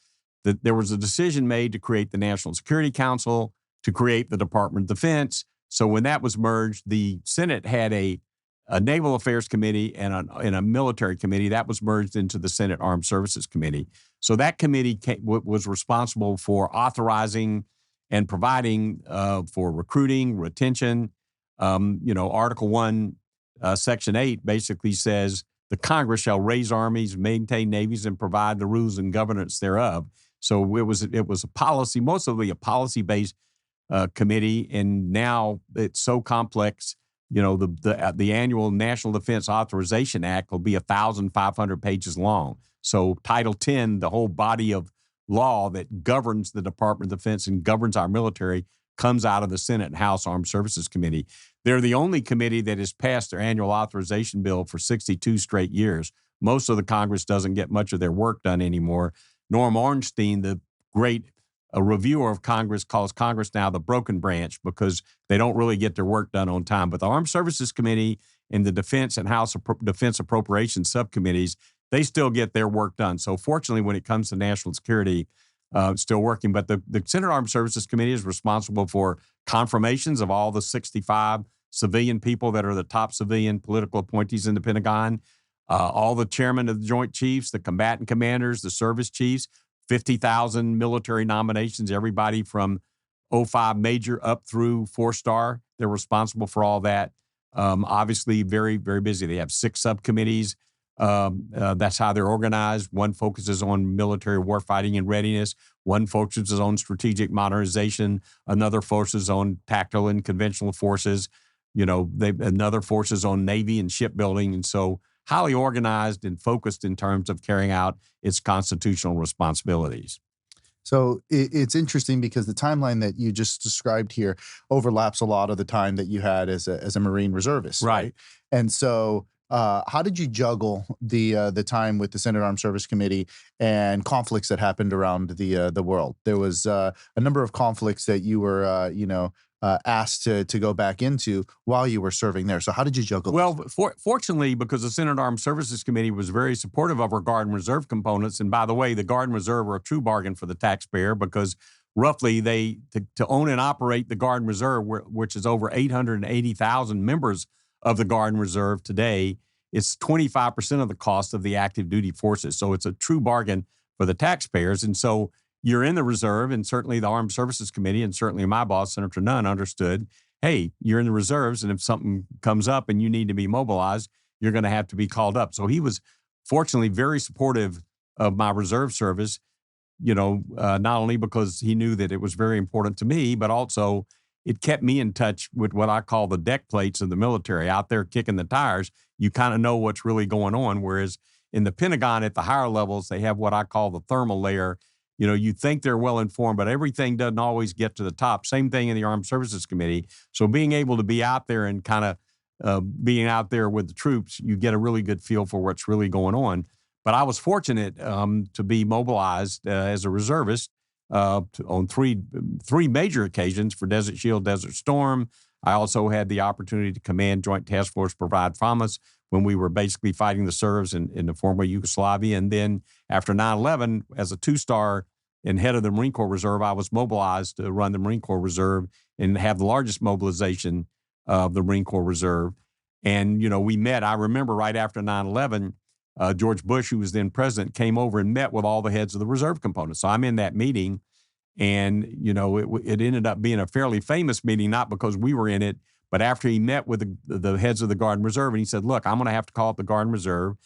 There was a decision made to create the National Security Council, to create the Department of Defense. So when that was merged, the Senate had a Naval Affairs Committee and a military committee that was merged into the Senate Armed Services Committee. So that committee was responsible for authorizing and providing for recruiting, retention. Article 1, Section 8 basically says the Congress shall raise armies, maintain navies, and provide the rules and governance thereof. So it was a policy, mostly a policy-based committee, and now it's so complex. The annual National Defense Authorization Act will be 1,500 pages long. So Title 10, the whole body of law that governs the Department of Defense and governs our military, comes out of the Senate and House Armed Services Committee. They're the only committee that has passed their annual authorization bill for 62 straight years. Most of the Congress doesn't get much of their work done anymore. Norm Ornstein, the great reviewer of Congress, calls Congress now the broken branch because they don't really get their work done on time. But the Armed Services Committee and the Defense and House Defense Appropriations subcommittees, they still get their work done. So fortunately, when it comes to national security, it's still working. But the Senate Armed Services Committee is responsible for confirmations of all the 65 civilian people that are the top civilian political appointees in the Pentagon, all the chairmen of the Joint Chiefs, the combatant commanders, the service chiefs, 50,000 military nominations, everybody from 05 Major up through 4-star. They're responsible for all that. Obviously, very, very busy. They have 6 subcommittees. That's how they're organized. One focuses on military warfighting and readiness. One focuses on strategic modernization. Another focuses on tactical and conventional forces. Another focuses on Navy and shipbuilding. And so highly organized and focused in terms of carrying out its constitutional responsibilities. So it's interesting because the timeline that you just described here overlaps a lot of the time that you had as a Marine reservist, Right. And so, how did you juggle the time with the Senate Armed Service Committee and conflicts that happened around the world? There was a number of conflicts that you were asked to go back into while you were serving there. So how did you juggle? Well, fortunately, because the Senate Armed Services Committee was very supportive of our Guard and Reserve components, and by the way, the Guard and Reserve are a true bargain for the taxpayer because roughly to own and operate the Guard and Reserve, which is over 880,000 members of the Guard and Reserve today, it's 25% of the cost of the active duty forces. So it's a true bargain for the taxpayers. And so you're in the reserve, and certainly the Armed Services Committee and certainly my boss, Senator Nunn, understood, hey, you're in the reserves, and if something comes up and you need to be mobilized, you're going to have to be called up. So he was fortunately very supportive of my reserve service, not only because he knew that it was very important to me, but also it kept me in touch with what I call the deck plates of the military out there kicking the tires. You kind of know what's really going on, whereas in the Pentagon at the higher levels, they have what I call the thermal layer. You think they're well informed, but everything doesn't always get to the top. Same thing in the Armed Services Committee. So being able to be out there and kind of being out there with the troops, you get a really good feel for what's really going on. But I was fortunate to be mobilized as a reservist on three major occasions for Desert Shield, Desert Storm. I also had the opportunity to command Joint Task Force Provide Promise when we were basically fighting the Serbs in the former Yugoslavia. And then after 9/11, as a 2-star and head of the Marine Corps Reserve, I was mobilized to run the Marine Corps Reserve and have the largest mobilization of the Marine Corps Reserve. And, we met, I remember right after 9/11, George Bush, who was then president, came over and met with all the heads of the reserve components. So I'm in that meeting, and, it ended up being a fairly famous meeting, not because we were in it, but after he met with the heads of the Guard and Reserve, and he said, look, I'm going to have to call up the Guard and Reserve.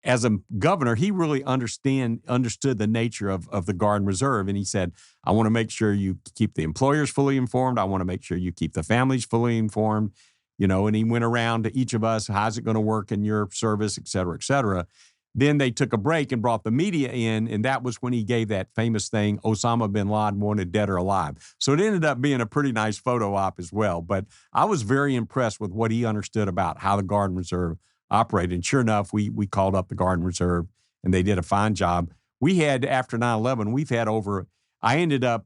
as a governor, he really understood the nature of the Guard and Reserve. And he said, I want to make sure you keep the employers fully informed. I want to make sure you keep the families fully informed. And he went around to each of us, how's it going to work in your service, et cetera, et cetera. Then they took a break and brought the media in, and that was when he gave that famous thing, Osama bin Laden wanted dead or alive. So it ended up being a pretty nice photo op as well. But I was very impressed with what he understood about how the Guard and Reserve operated. And sure enough, we called up the Guard and Reserve, and they did a fine job. We had, after 9/11, we've had over, I ended up,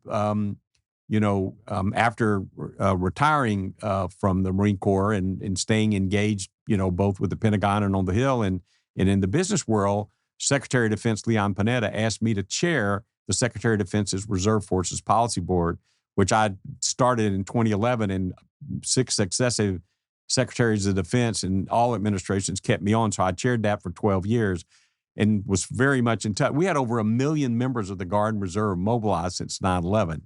after retiring from the Marine Corps and staying engaged, both with the Pentagon and on the Hill and in the business world, Secretary of Defense Leon Panetta asked me to chair the Secretary of Defense's Reserve Forces Policy Board, which I started in 2011, and 6 successive secretaries of defense and all administrations kept me on. So I chaired that for 12 years and was very much in touch. We had over 1 million members of the Guard and Reserve mobilized since 9/11.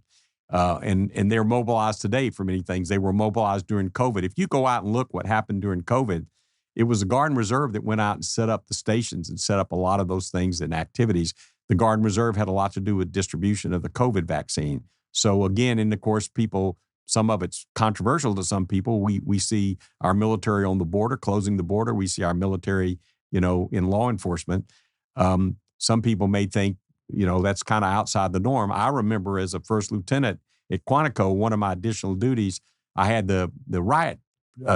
And they're mobilized today for many things. They were mobilized during COVID. If you go out and look what happened during COVID, it was the Guard and Reserve that went out and set up the stations and set up a lot of those things and activities. The Guard and Reserve had a lot to do with distribution of the COVID vaccine. So again, and of course, some of it's controversial to some people. We see our military on the border, closing the border. We see our military, in law enforcement. Some people may think, that's kind of outside the norm. I remember as a first lieutenant at Quantico, one of my additional duties, I had the riot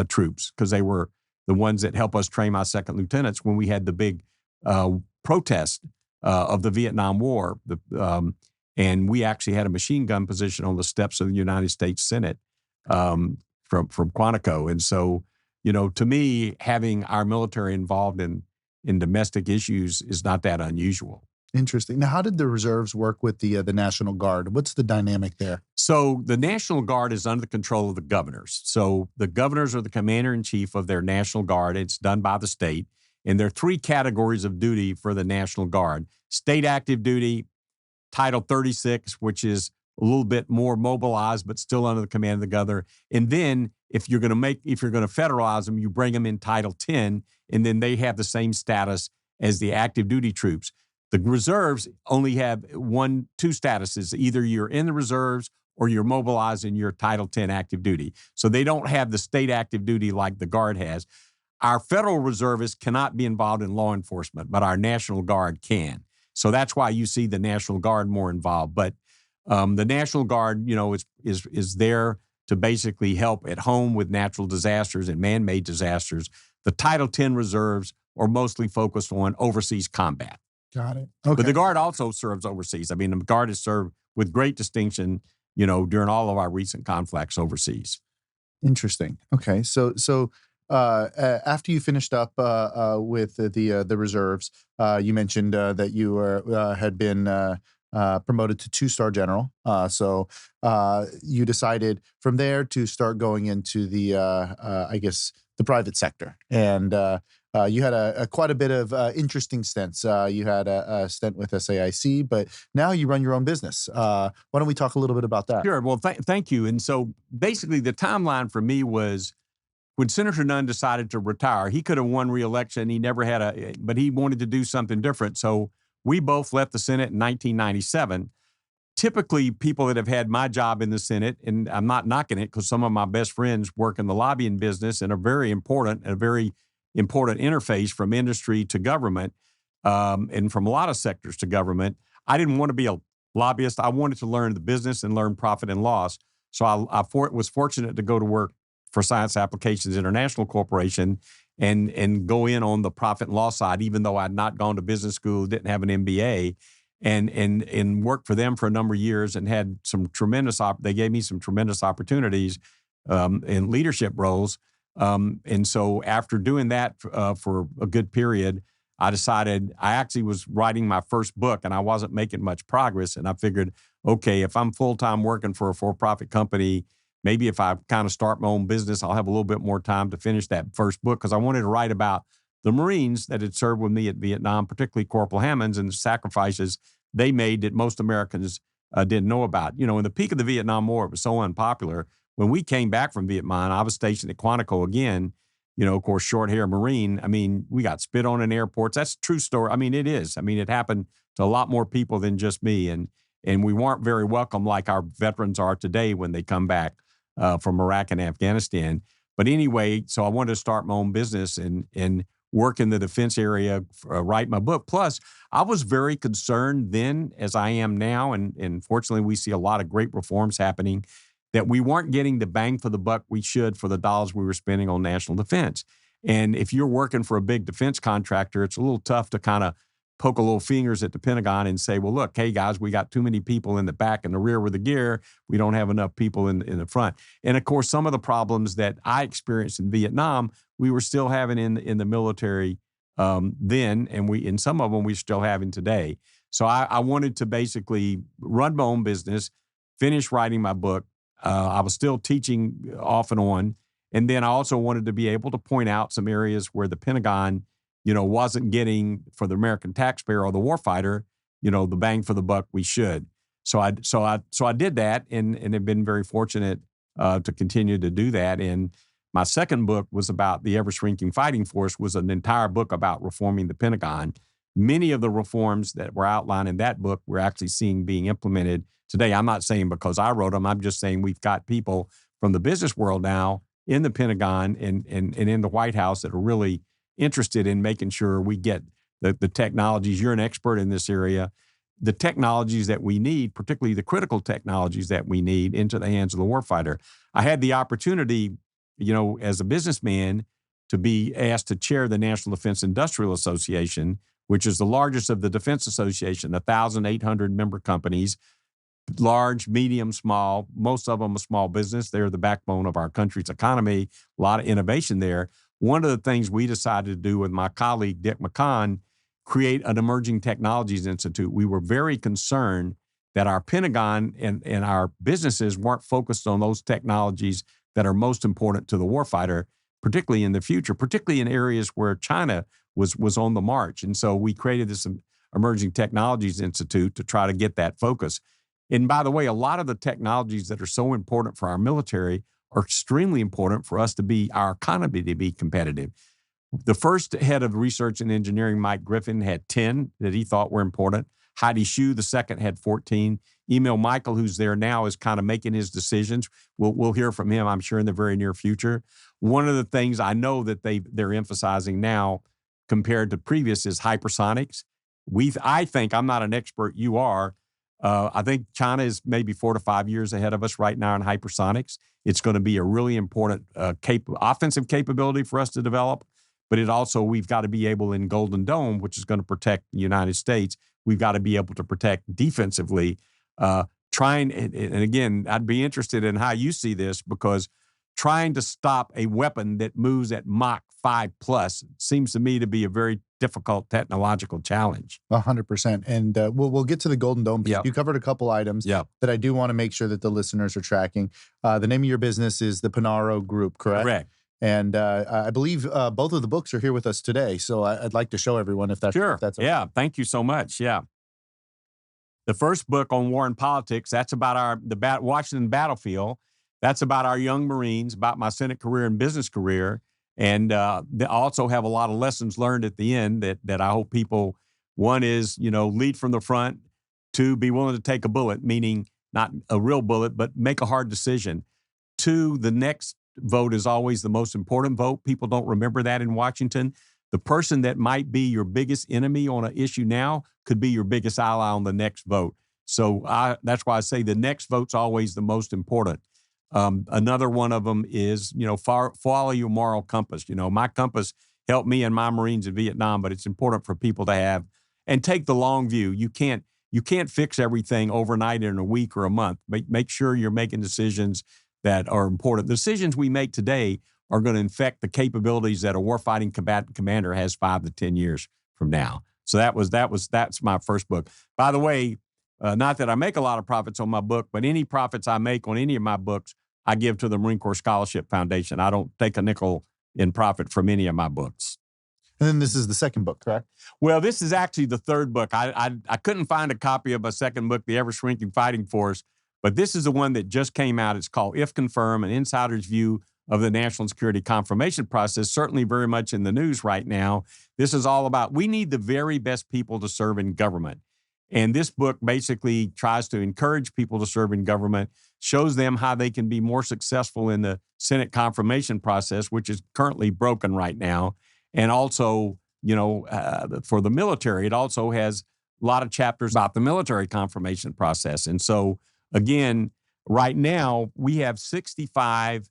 troops, because they were the ones that help us train my second lieutenants when we had the big protest of the Vietnam War. And we actually had a machine gun position on the steps of the United States Senate from Quantico. And so, to me, having our military involved in domestic issues is not that unusual. Interesting. Now, how did the reserves work with the National Guard? What's the dynamic there? So the National Guard is under the control of the governors. So the governors are the commander-in-chief of their National Guard. It's done by the state. And there are 3 categories of duty for the National Guard. State active duty, Title 36, which is a little bit more mobilized, but still under the command of the governor. And then if you're going to federalize them, you bring them in Title 10, and then they have the same status as the active duty troops. The reserves only have 2 statuses. Either you're in the reserves or you're mobilized in your Title 10 active duty. So they don't have the state active duty like the Guard has. Our federal reservists cannot be involved in law enforcement, but our National Guard can. So that's why you see the National Guard more involved. But the National Guard, is there to basically help at home with natural disasters and man-made disasters. The Title 10 reserves are mostly focused on overseas combat. Got it. Okay. But the Guard also serves overseas. I mean, the Guard has served with great distinction, during all of our recent conflicts overseas. Interesting. Okay. So after you finished up with the reserves, you mentioned that you had been promoted to 2-star general. So you decided from there to start going into the the private sector, and you had quite a bit of interesting stints. You had a stint with SAIC, but now you run your own business. Why don't we talk a little bit about that? Sure. Well, thank you. And so basically the timeline for me was when Senator Nunn decided to retire. He could have won re-election. He never had but he wanted to do something different. So we both left the Senate in 1997. Typically, people that have had my job in the Senate, and I'm not knocking it because some of my best friends work in the lobbying business and are very important interface from industry to government, and from a lot of sectors to government. I didn't want to be a lobbyist. I wanted to learn the business and learn profit and loss. So I was fortunate to go to work for Science Applications International Corporation and go in on the profit and loss side, even though I'd not gone to business school, didn't have an MBA, and worked for them for a number of years and had some tremendous, they gave me some tremendous opportunities in leadership roles. And so after doing that for a good period, I decided I actually was writing my first book and I wasn't making much progress. And I figured, okay, if I'm full-time working for a for-profit company, maybe if I kind of start my own business, I'll have a little bit more time to finish that first book, because I wanted to write about the Marines that had served with me at Vietnam, particularly Corporal Hammons, and the sacrifices they made that most Americans didn't know about. In the peak of the Vietnam War, it was so unpopular. When we came back from Vietnam, I was stationed at Quantico again, of course, short hair Marine. I mean, we got spit on in airports. That's a true story. I mean, it is. I mean, it happened to a lot more people than just me. And we weren't very welcome like our veterans are today when they come back from Iraq and Afghanistan. But anyway, so I wanted to start my own business and work in the defense area, write my book. Plus, I was very concerned then, as I am now, and fortunately we see a lot of great reforms happening, that we weren't getting the bang for the buck we should for the dollars we were spending on national defense. And if you're working for a big defense contractor, it's a little tough to kind of poke a little fingers at the Pentagon and say, well, look, hey, guys, we got too many people in the back and the rear with the gear. We don't have enough people in the front. And, of course, some of the problems that I experienced in Vietnam, we were still having in the military then, and some of them we're still having today. So I wanted to basically run my own business, finish writing my book. I was still teaching off and on. And then I also wanted to be able to point out some areas where the Pentagon wasn't getting for the American taxpayer or the warfighter, the bang for the buck we should. So I did that and have been very fortunate to continue to do that. And my second book was about the ever-shrinking fighting force, was an entire book about reforming the Pentagon. Many of the reforms that were outlined in that book we're actually seeing being implemented today. I'm not saying because I wrote them. I'm just saying we've got people from the business world now in the Pentagon and in the White House that are really interested in making sure we get the technologies. You're an expert in this area. The technologies that we need, particularly the critical technologies that we need, into the hands of the warfighter. I had the opportunity, as a businessman, to be asked to chair the National Defense Industrial Association, which is the largest of the defense association, 1,800 member companies, large, medium, small, most of them a small business. They're the backbone of our country's economy, a lot of innovation there. One of the things we decided to do with my colleague, Dick McCon, create an Emerging Technologies Institute. We were very concerned that our Pentagon and our businesses weren't focused on those technologies that are most important to the warfighter, particularly in the future, particularly in areas where China was on the march. And so we created this Emerging Technologies Institute to try to get that focus. And by the way, a lot of the technologies that are so important for our military are extremely important for us to be, our economy to be competitive. The first head of research and engineering, Mike Griffin, had 10 that he thought were important. Heidi Shue, the second, had 14. Emil Michael, who's there now, is kind of making his decisions. We'll hear from him, I'm sure, in the very near future. One of the things I know that they're emphasizing now compared to previous is hypersonics. I think, I'm not an expert, you are, I think China is maybe 4 to 5 years ahead of us right now in hypersonics. It's going to be a really important offensive capability for us to develop, but we've got to be able in Golden Dome, which is going to protect the United States, we've got to be able to protect defensively. And again, I'd be interested in how you see this, because trying to stop a weapon that moves at Mach 5+ seems to me to be a very difficult technological challenge. 100%. And we'll get to the Golden Dome. Yep. You covered a couple items that I do want to make sure that the listeners are tracking. The name of your business is the Punaro Group, correct? Correct. And I believe both of the books are here with us today. So I'd like to show everyone if that's okay. Yeah, thank you so much. Yeah. The first book on war and politics, that's about the Washington battlefield. That's about our young Marines, about my Senate career and business career. And they also have a lot of lessons learned at the end that I hope people, one is, lead from the front. Two, be willing to take a bullet, meaning not a real bullet, but make a hard decision. Two, the next vote is always the most important vote. People don't remember that in Washington. The person that might be your biggest enemy on an issue now could be your biggest ally on the next vote. So that's why I say the next vote's always the most important. Another one of them is, follow your moral compass. My compass helped me and my Marines in Vietnam, but it's important for people to have and take the long view. You can't fix everything overnight in a week or a month. Make sure you're making decisions that are important. The decisions we make today are going to affect the capabilities that a warfighting combatant commander has 5 to 10 years from now. So that's my first book. By the way, not that I make a lot of profits on my book, but any profits I make on any of my books, I give to the Marine Corps Scholarship Foundation. I don't take a nickel in profit from any of my books. And then this is the second book, correct? Well, this is actually the third book. I couldn't find a copy of my second book, The Ever-Shrinking Fighting Force, but this is the one that just came out. It's called If Confirmed, An Insider's View of the national security confirmation process, certainly very much in the news right now. This is all about, we need the very best people to serve in government. And this book basically tries to encourage people to serve in government, shows them how they can be more successful in the Senate confirmation process, which is currently broken right now. And also, for the military, it also has a lot of chapters about the military confirmation process. And so, again, right now, we have 65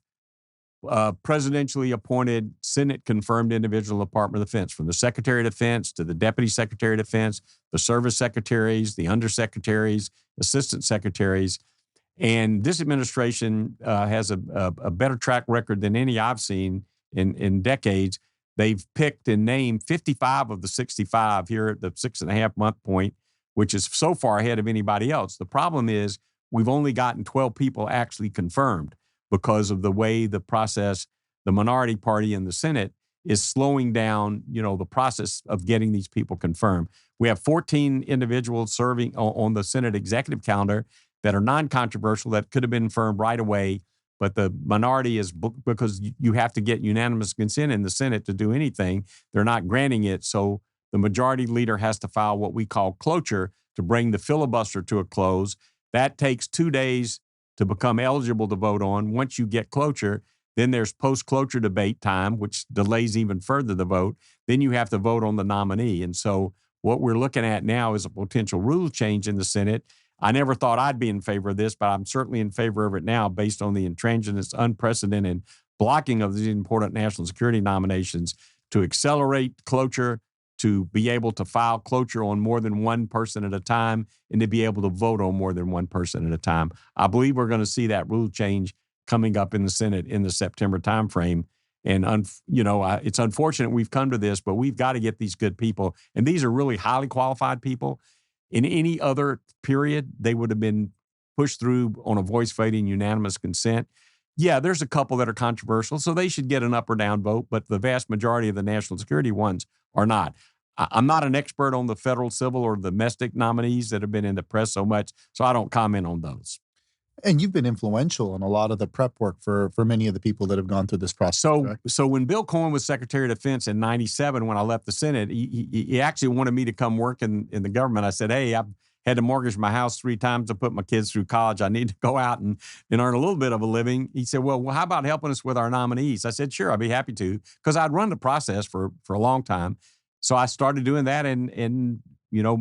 presidentially appointed Senate-confirmed individual Department of Defense, from the Secretary of Defense to the Deputy Secretary of Defense, the service secretaries, the undersecretaries, assistant secretaries. And this administration has a better track record than any I've seen in decades. They've picked and named 55 of the 65 here at the 6.5-month point, which is so far ahead of anybody else. The problem is we've only gotten 12 people actually confirmed, because of the way the process, the minority party in the Senate is slowing down, the process of getting these people confirmed. We have 14 individuals serving on the Senate executive calendar that are non-controversial, that could have been confirmed right away, but the minority is, because you have to get unanimous consent in the Senate to do anything, they're not granting it. So the majority leader has to file what we call cloture to bring the filibuster to a close. That takes 2 days to become eligible to vote on. Once you get cloture, then there's post-cloture debate time, which delays even further the vote. Then you have to vote on the nominee. And so what we're looking at now is a potential rule change in the Senate. I never thought I'd be in favor of this, but I'm certainly in favor of it now based on the intransigence, unprecedented blocking of these important national security nominations, to accelerate cloture, to be able to file cloture on more than one person at a time, and to be able to vote on more than one person at a time. I believe we're going to see that rule change coming up in the Senate in the September timeframe. And, it's unfortunate we've come to this, but we've got to get these good people. And these are really highly qualified people. In any other period, they would have been pushed through on a voice vote and unanimous consent. Yeah, there's a couple that are controversial, so they should get an up or down vote, but the vast majority of the national security ones are not. I'm not an expert on the federal, civil, or domestic nominees that have been in the press so much, so I don't comment on those. And you've been influential in a lot of the prep work for many of the people that have gone through this process. So when Bill Cohen was Secretary of Defense in '97, when I left the Senate, he actually wanted me to come work in the government. I said, hey, I've had to mortgage my house 3 times to put my kids through college. I need to go out and earn a little bit of a living. He said, well, how about helping us with our nominees? I said, sure, I'd be happy to, because I'd run the process for a long time. So I started doing that, and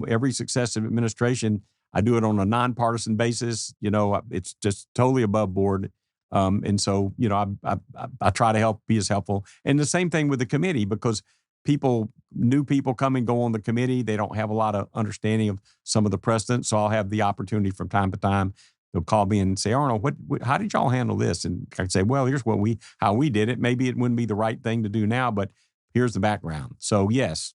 every successive administration, I do it on a nonpartisan basis. It's just totally above board. And so, I try to be as helpful. And the same thing with the committee, because new people come and go on the committee. They don't have a lot of understanding of some of the precedents. So I'll have the opportunity from time to time. They'll call me and say, Arnold, how did y'all handle this? And I say, well, here's how we did it. Maybe it wouldn't be the right thing to do now, but here's the background. So yes.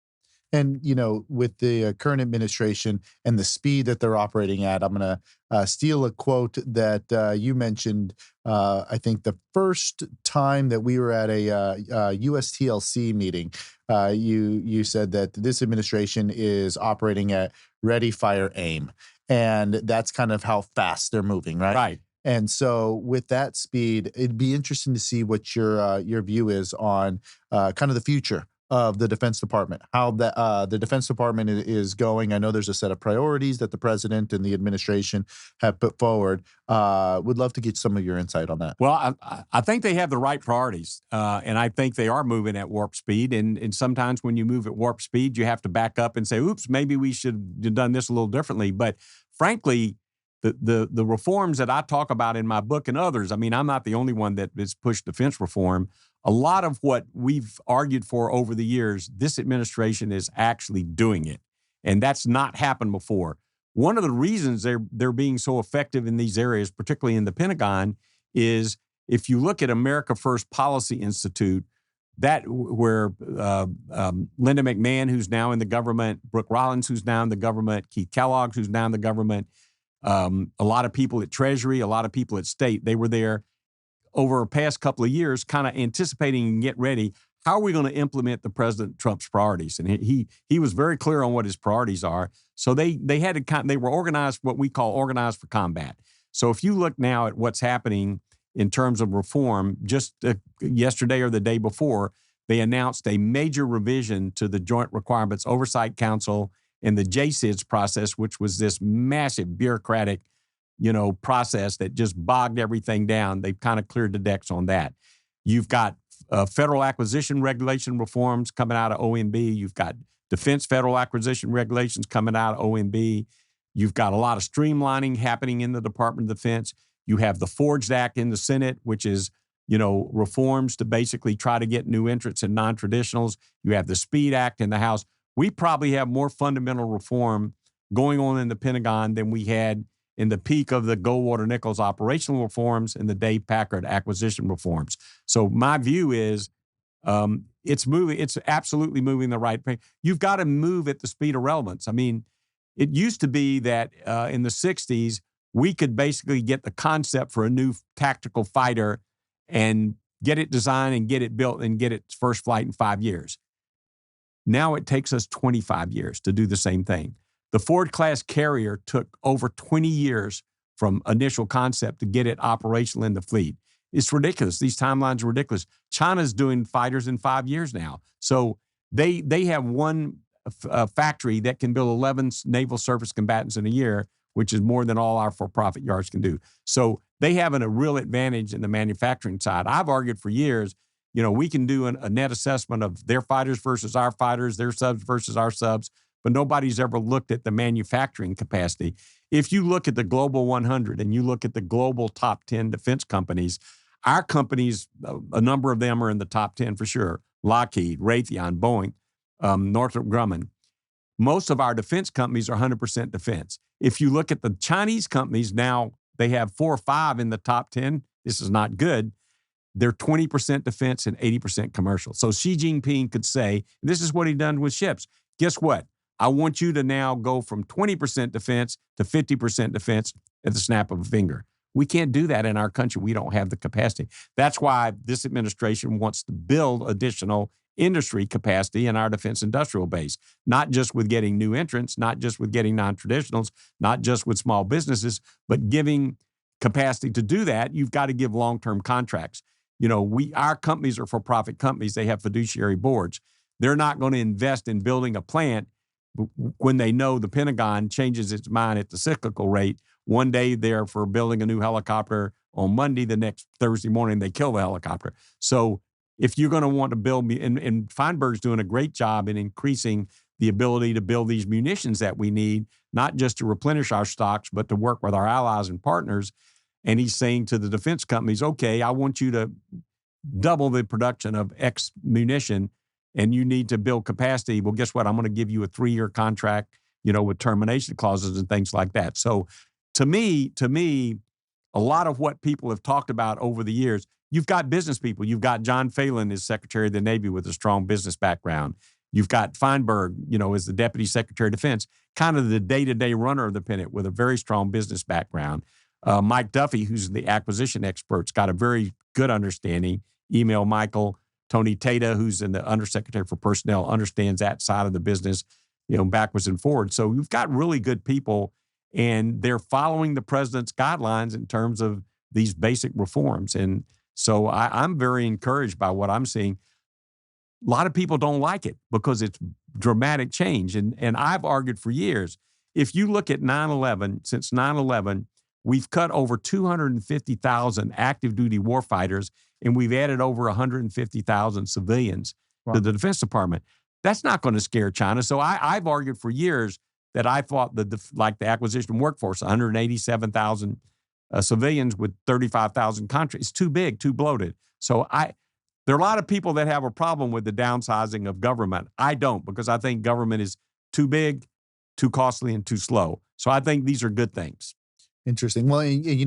And, with the current administration and the speed that they're operating at, I'm going to steal a quote that you mentioned. I think the first time that we were at a USTLC meeting, you said that this administration is operating at ready, fire, aim. And that's kind of how fast they're moving, right? Right. And so with that speed, it'd be interesting to see what your view is on kind of the future of the Defense Department, how the Defense Department is going. I know there's a set of priorities that the president and the administration have put forward. Would love to get some of your insight on that. Well, I think they have the right priorities, and I think they are moving at warp speed. And sometimes when you move at warp speed, you have to back up and say, oops, maybe we should have done this a little differently. But frankly, the reforms that I talk about in my book and others, I mean, I'm not the only one that has pushed defense reform. A lot of what we've argued for over the years, this administration is actually doing it. And that's not happened before. One of the reasons they're being so effective in these areas, particularly in the Pentagon, is if you look at America First Policy Institute, where Linda McMahon, who's now in the government, Brooke Rollins, who's now in the government, Keith Kellogg, who's now in the government, a lot of people at Treasury, a lot of people at State, they were there over the past couple of years, kind of anticipating and get ready. How are we going to implement the President Trump's priorities? And he was very clear on what his priorities are. So they were organized, what we call organized for combat. So if you look now at what's happening in terms of reform. Just yesterday or the day before, they announced a major revision to the Joint Requirements Oversight Council and the JCIDS process, which was this massive bureaucratic, process that just bogged everything down. They've kind of cleared the decks on that. You've got federal acquisition regulation reforms coming out of OMB. You've got defense federal acquisition regulations coming out of OMB. You've got a lot of streamlining happening in the Department of Defense. You have the Forged Act in the Senate, which is, reforms to basically try to get new entrants and non-traditionals. You have the SPEED Act in the House. We probably have more fundamental reform going on in the Pentagon than we had in the peak of the Goldwater-Nichols operational reforms and the Dave Packard acquisition reforms. So my view is it's absolutely moving the right way. You've got to move at the speed of relevance. I mean, it used to be that in the 60s, we could basically get the concept for a new tactical fighter and get it designed and get it built and get its first flight in 5 years. Now it takes us 25 years to do the same thing. The Ford-class carrier took over 20 years from initial concept to get it operational in the fleet. It's ridiculous. These timelines are ridiculous. China's doing fighters in 5 years now. So they have one factory that can build 11 naval surface combatants in a year, which is more than all our for-profit yards can do. So they have a real advantage in the manufacturing side. I've argued for years, we can do a net assessment of their fighters versus our fighters, their subs versus our subs, but nobody's ever looked at the manufacturing capacity. If you look at the Global 100 and you look at the global top 10 defense companies, our companies, a number of them are in the top 10 for sure. Lockheed, Raytheon, Boeing, Northrop Grumman. Most of our defense companies are 100% defense. If you look at the Chinese companies now, they have 4 or 5 in the top 10. This is not good. They're 20% defense and 80% commercial. So Xi Jinping could say, this is what he done with ships. Guess what? I want you to now go from 20% defense to 50% defense at the snap of a finger. We can't do that in our country. We don't have the capacity. That's why this administration wants to build additional industry capacity in our defense industrial base, not just with getting new entrants, not just with getting non-traditionals, not just with small businesses, but giving capacity to do that. You've got to give long-term contracts. Our companies are for-profit companies. They have fiduciary boards. They're not going to invest in building a plant when they know the Pentagon changes its mind at the cyclical rate. One day they're for building a new helicopter. On Monday, the next Thursday morning, they kill the helicopter. So if you're going to want to build, and Feinberg's doing a great job in increasing the ability to build these munitions that we need, not just to replenish our stocks, but to work with our allies and partners. And he's saying to the defense companies, okay, I want you to double the production of X munition, and you need to build capacity. Well, guess what? I'm going to give you a 3-year contract, with termination clauses and things like that. So to me, a lot of what people have talked about over the years, you've got business people. You've got John Phelan as Secretary of the Navy with a strong business background. You've got Feinberg, as the Deputy Secretary of Defense, kind of the day-to-day runner of the Pentagon with a very strong business background. Mike Duffy, who's the acquisition expert's got a very good understanding. Email Michael. Tony Tata, who's in the Undersecretary for Personnel, understands that side of the business, backwards and forwards. So you've got really good people, and they're following the president's guidelines in terms of these basic reforms. And so I'm very encouraged by what I'm seeing. A lot of people don't like it because it's dramatic change. And I've argued for years, if you look at 9/11, since 9/11, we've cut over 250,000 active duty warfighters, and we've added over 150,000 civilians to the Defense Department. That's not going to scare China. So I've argued for years that I thought the acquisition workforce, 187,000 civilians with 35,000 contracts, is too big, too bloated. So there are a lot of people that have a problem with the downsizing of government. I don't, because I think government is too big, too costly, and too slow. So I think these are good things. Interesting. Well,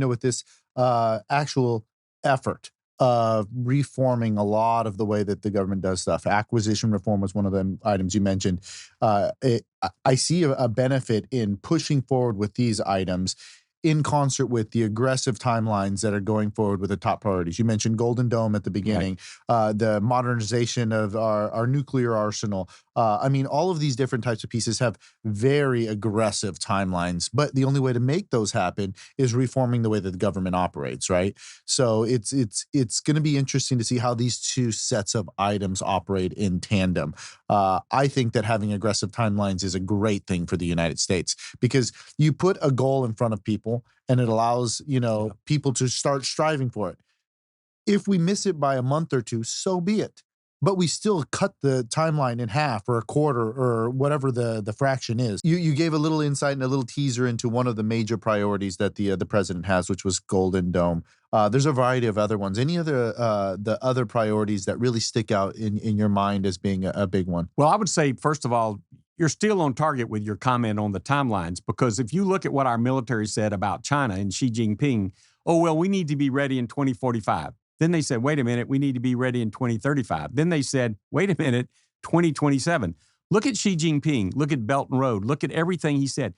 with this actual effort of reforming a lot of the way that the government does stuff, acquisition reform was one of the items you mentioned. I see a benefit in pushing forward with these items in concert with the aggressive timelines that are going forward with the top priorities. You mentioned Golden Dome at the beginning, the modernization of our nuclear arsenal, I mean, all of these different types of pieces have very aggressive timelines, but the only way to make those happen is reforming the way that the government operates, right? So it's going to be interesting to see how these two sets of items operate in tandem. I think that having aggressive timelines is a great thing for the United States because you put a goal in front of people and it allows, people to start striving for it. If we miss it by a month or two, so be it. But we still cut the timeline in half or a quarter or whatever the fraction is. You gave a little insight and a little teaser into one of the major priorities that the president has, which was Golden Dome. There's a variety of other ones. Any other the other priorities that really stick out in your mind as being a big one? Well, I would say, first of all, you're still on target with your comment on the timelines, because if you look at what our military said about China and Xi Jinping, oh, well, we need to be ready in 2045. Then they said, wait a minute, we need to be ready in 2035. Then they said, wait a minute, 2027. Look at Xi Jinping. Look at Belt and Road. Look at everything he said.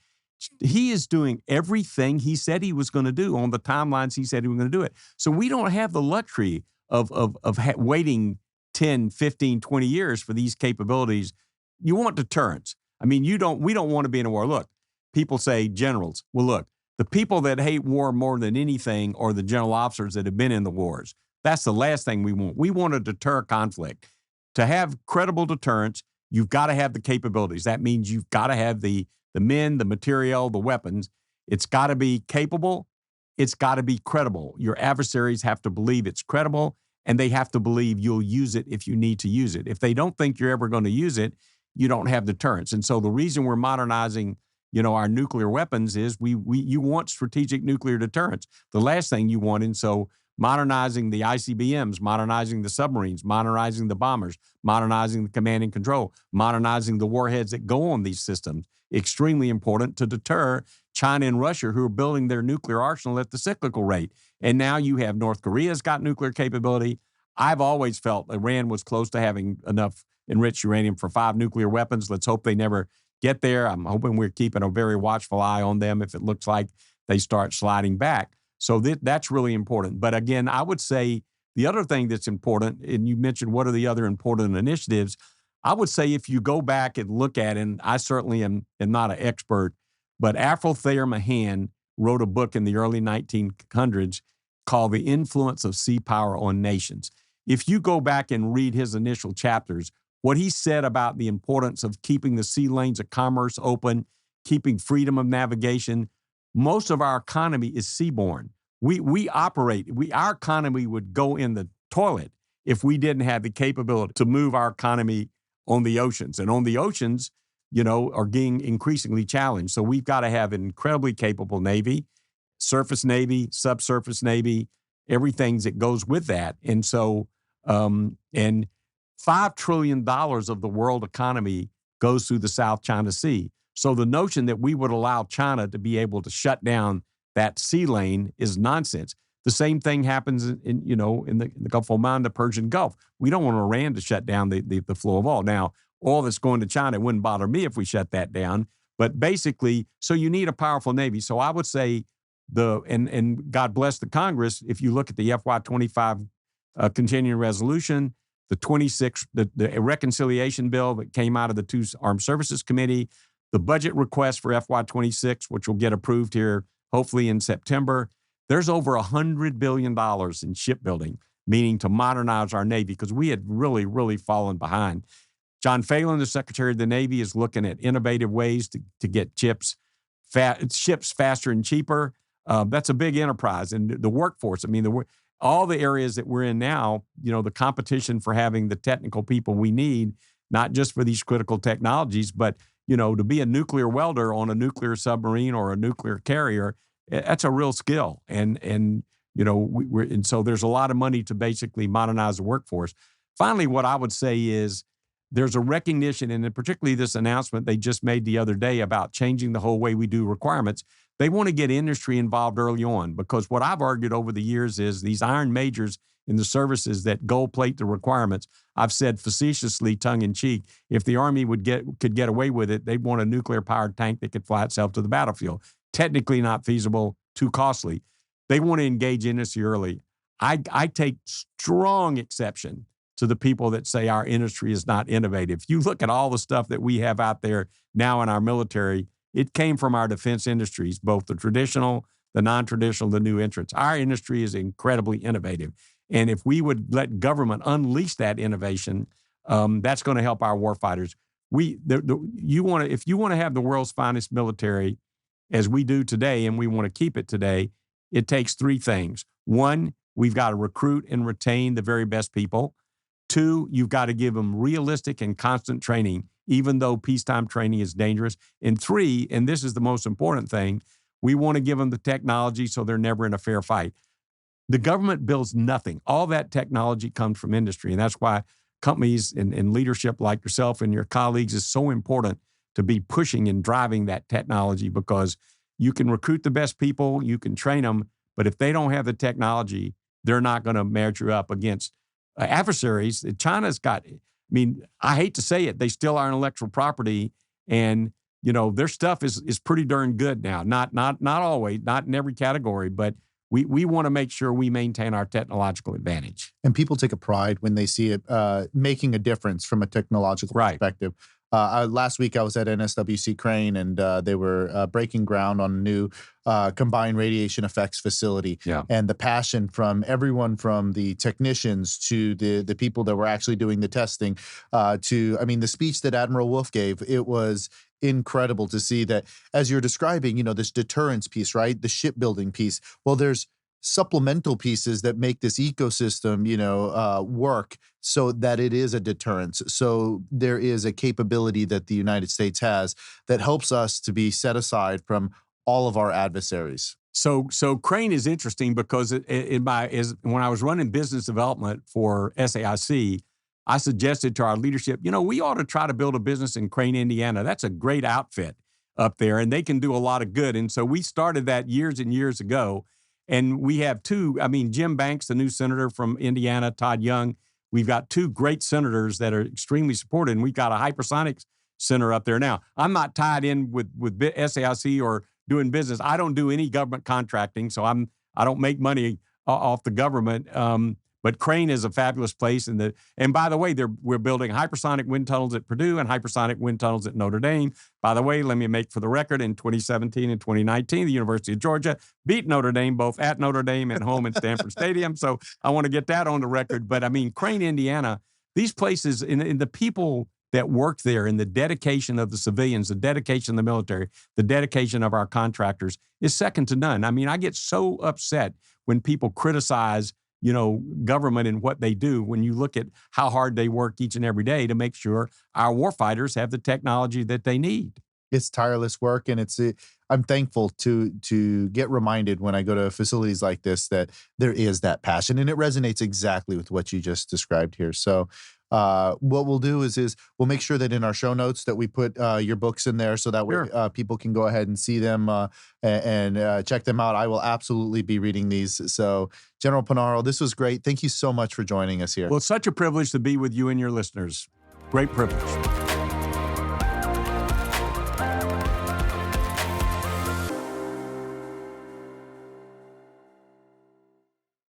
He is doing everything he said he was going to do on the timelines he said he was going to do it. So we don't have the luxury of waiting 10, 15, 20 years for these capabilities. You want deterrence. I mean, we don't want to be in a war. Look, people say generals. Well, look, the people that hate war more than anything are the general officers that have been in the wars. That's the last thing we want. We want to deter conflict. To have credible deterrence, you've got to have the capabilities. That means you've got to have the men, the material, the weapons. It's got to be capable. It's got to be credible. Your adversaries have to believe it's credible, and they have to believe you'll use it if you need to use it. If they don't think you're ever going to use it, you don't have deterrence. And so the reason we're modernizing our nuclear weapons is you want strategic nuclear deterrence. The last thing you want, and so modernizing the ICBMs, modernizing the submarines, modernizing the bombers, modernizing the command and control, modernizing the warheads that go on these systems, extremely important to deter China and Russia, who are building their nuclear arsenal at the cyclical rate. And now you have North Korea's got nuclear capability. I've always felt Iran was close to having enough enriched uranium for 5 nuclear weapons. Let's hope they never get there. I'm hoping we're keeping a very watchful eye on them if it looks like they start sliding back. So that's really important. But again, I would say the other thing that's important, and you mentioned what are the other important initiatives, I would say if you go back and look at, and I certainly am not an expert, but Aphro Thayer Mahan wrote a book in the early 1900s called The Influence of Sea Power on Nations. If you go back and read his initial chapters, what he said about the importance of keeping the sea lanes of commerce open, keeping freedom of navigation. Most of our economy is seaborne. Our economy would go in the toilet if we didn't have the capability to move our economy on the oceans. And on the oceans, are being increasingly challenged. So we've got to have an incredibly capable Navy, surface Navy, subsurface Navy, everything that goes with that. And so, and $5 trillion of the world economy goes through the South China Sea. So the notion that we would allow China to be able to shut down that sea lane is nonsense. The same thing happens in the Gulf of Oman, the Persian Gulf. We don't want Iran to shut down the flow of oil. Now, oil that's going to China, it wouldn't bother me if we shut that down. But basically, so you need a powerful Navy. So I would say and God bless the Congress, if you look at the FY25 continuing resolution, the reconciliation bill that came out of the 2 Armed Services Committee, the budget request for FY26, which will get approved here hopefully in September, there's over $100 billion in shipbuilding, meaning to modernize our Navy, because we had really, really fallen behind. John Phelan, the Secretary of the Navy, is looking at innovative ways to get ships faster and cheaper. That's a big enterprise. And the workforce, all the areas that we're in now, the competition for having the technical people we need, not just for these critical technologies, but, to be a nuclear welder on a nuclear submarine or a nuclear carrier, that's a real skill. And so there's a lot of money to basically modernize the workforce. Finally, what I would say is there's a recognition, and particularly this announcement they just made the other day about changing the whole way we do requirements. They want to get industry involved early on, because what I've argued over the years is these iron majors in the services that gold plate the requirements. I've said facetiously, tongue in cheek, if the Army could get away with it, they'd want a nuclear powered tank that could fly itself to the battlefield. Technically not feasible, too costly. They want to engage industry early. I take strong exception to the people that say our industry is not innovative. If you look at all the stuff that we have out there now in our military, it came from our defense industries, both the traditional, the non-traditional, the new entrants. Our industry is incredibly innovative. And if we would let government unleash that innovation, that's going to help our warfighters. If you want to have the world's finest military, as we do today, and we want to keep it today, it takes three things. One, we've got to recruit and retain the very best people. Two, you've got to give them realistic and constant training, even though peacetime training is dangerous. And three, and this is the most important thing, we want to give them the technology so they're never in a fair fight. The government builds nothing. All that technology comes from industry, and that's why companies and leadership like yourself and your colleagues is so important to be pushing and driving that technology, because you can recruit the best people, you can train them, but if they don't have the technology, they're not going to measure up against adversaries. China's got, I mean, I hate to say it, they still are intellectual property, and their stuff is pretty darn good now. Not always, not in every category, but we want to make sure we maintain our technological advantage. And people take a pride when they see it making a difference from a technological perspective. Last week, I was at NSWC Crane, and they were breaking ground on a new combined radiation effects facility. Yeah. And the passion from everyone, from the technicians to the people that were actually doing the testing, the speech that Admiral Wolf gave, it was incredible to see that, as you're describing, this deterrence piece, right? The shipbuilding piece. Well, there's supplemental pieces that make this ecosystem, work so that it is a deterrence. So there is a capability that the United States has that helps us to be set aside from all of our adversaries. So Crane is interesting because when I was running business development for SAIC, I suggested to our leadership, we ought to try to build a business in Crane, Indiana. That's a great outfit up there, and they can do a lot of good. And so we started that years and years ago. And we have two, Jim Banks, the new senator from Indiana, Todd Young. We've got two great senators that are extremely supported, and we've got a hypersonics center up there. Now, I'm not tied in with SAIC or doing business. I don't do any government contracting, so I don't make money off the government. But Crane is a fabulous place. And by the way, we're building hypersonic wind tunnels at Purdue and hypersonic wind tunnels at Notre Dame. By the way, let me make for the record, in 2017 and 2019, the University of Georgia beat Notre Dame, both at Notre Dame and home in Stanford Stadium. So I want to get that on the record. But Crane, Indiana, these places, in the people that work there, and the dedication of the civilians, the dedication of the military, the dedication of our contractors is second to none. I get so upset when people criticize government and what they do, when you look at how hard they work each and every day to make sure our warfighters have the technology that they need. It's tireless work, and I'm thankful to get reminded when I go to facilities like this that there is that passion, and it resonates exactly with what you just described here. So what we'll do is we'll make sure that in our show notes that we put your books in there, so that way people can go ahead and see them and check them out. I will absolutely be reading these. So General Punaro, this was great. Thank you so much for joining us here. Well, it's such a privilege to be with you and your listeners. Great privilege.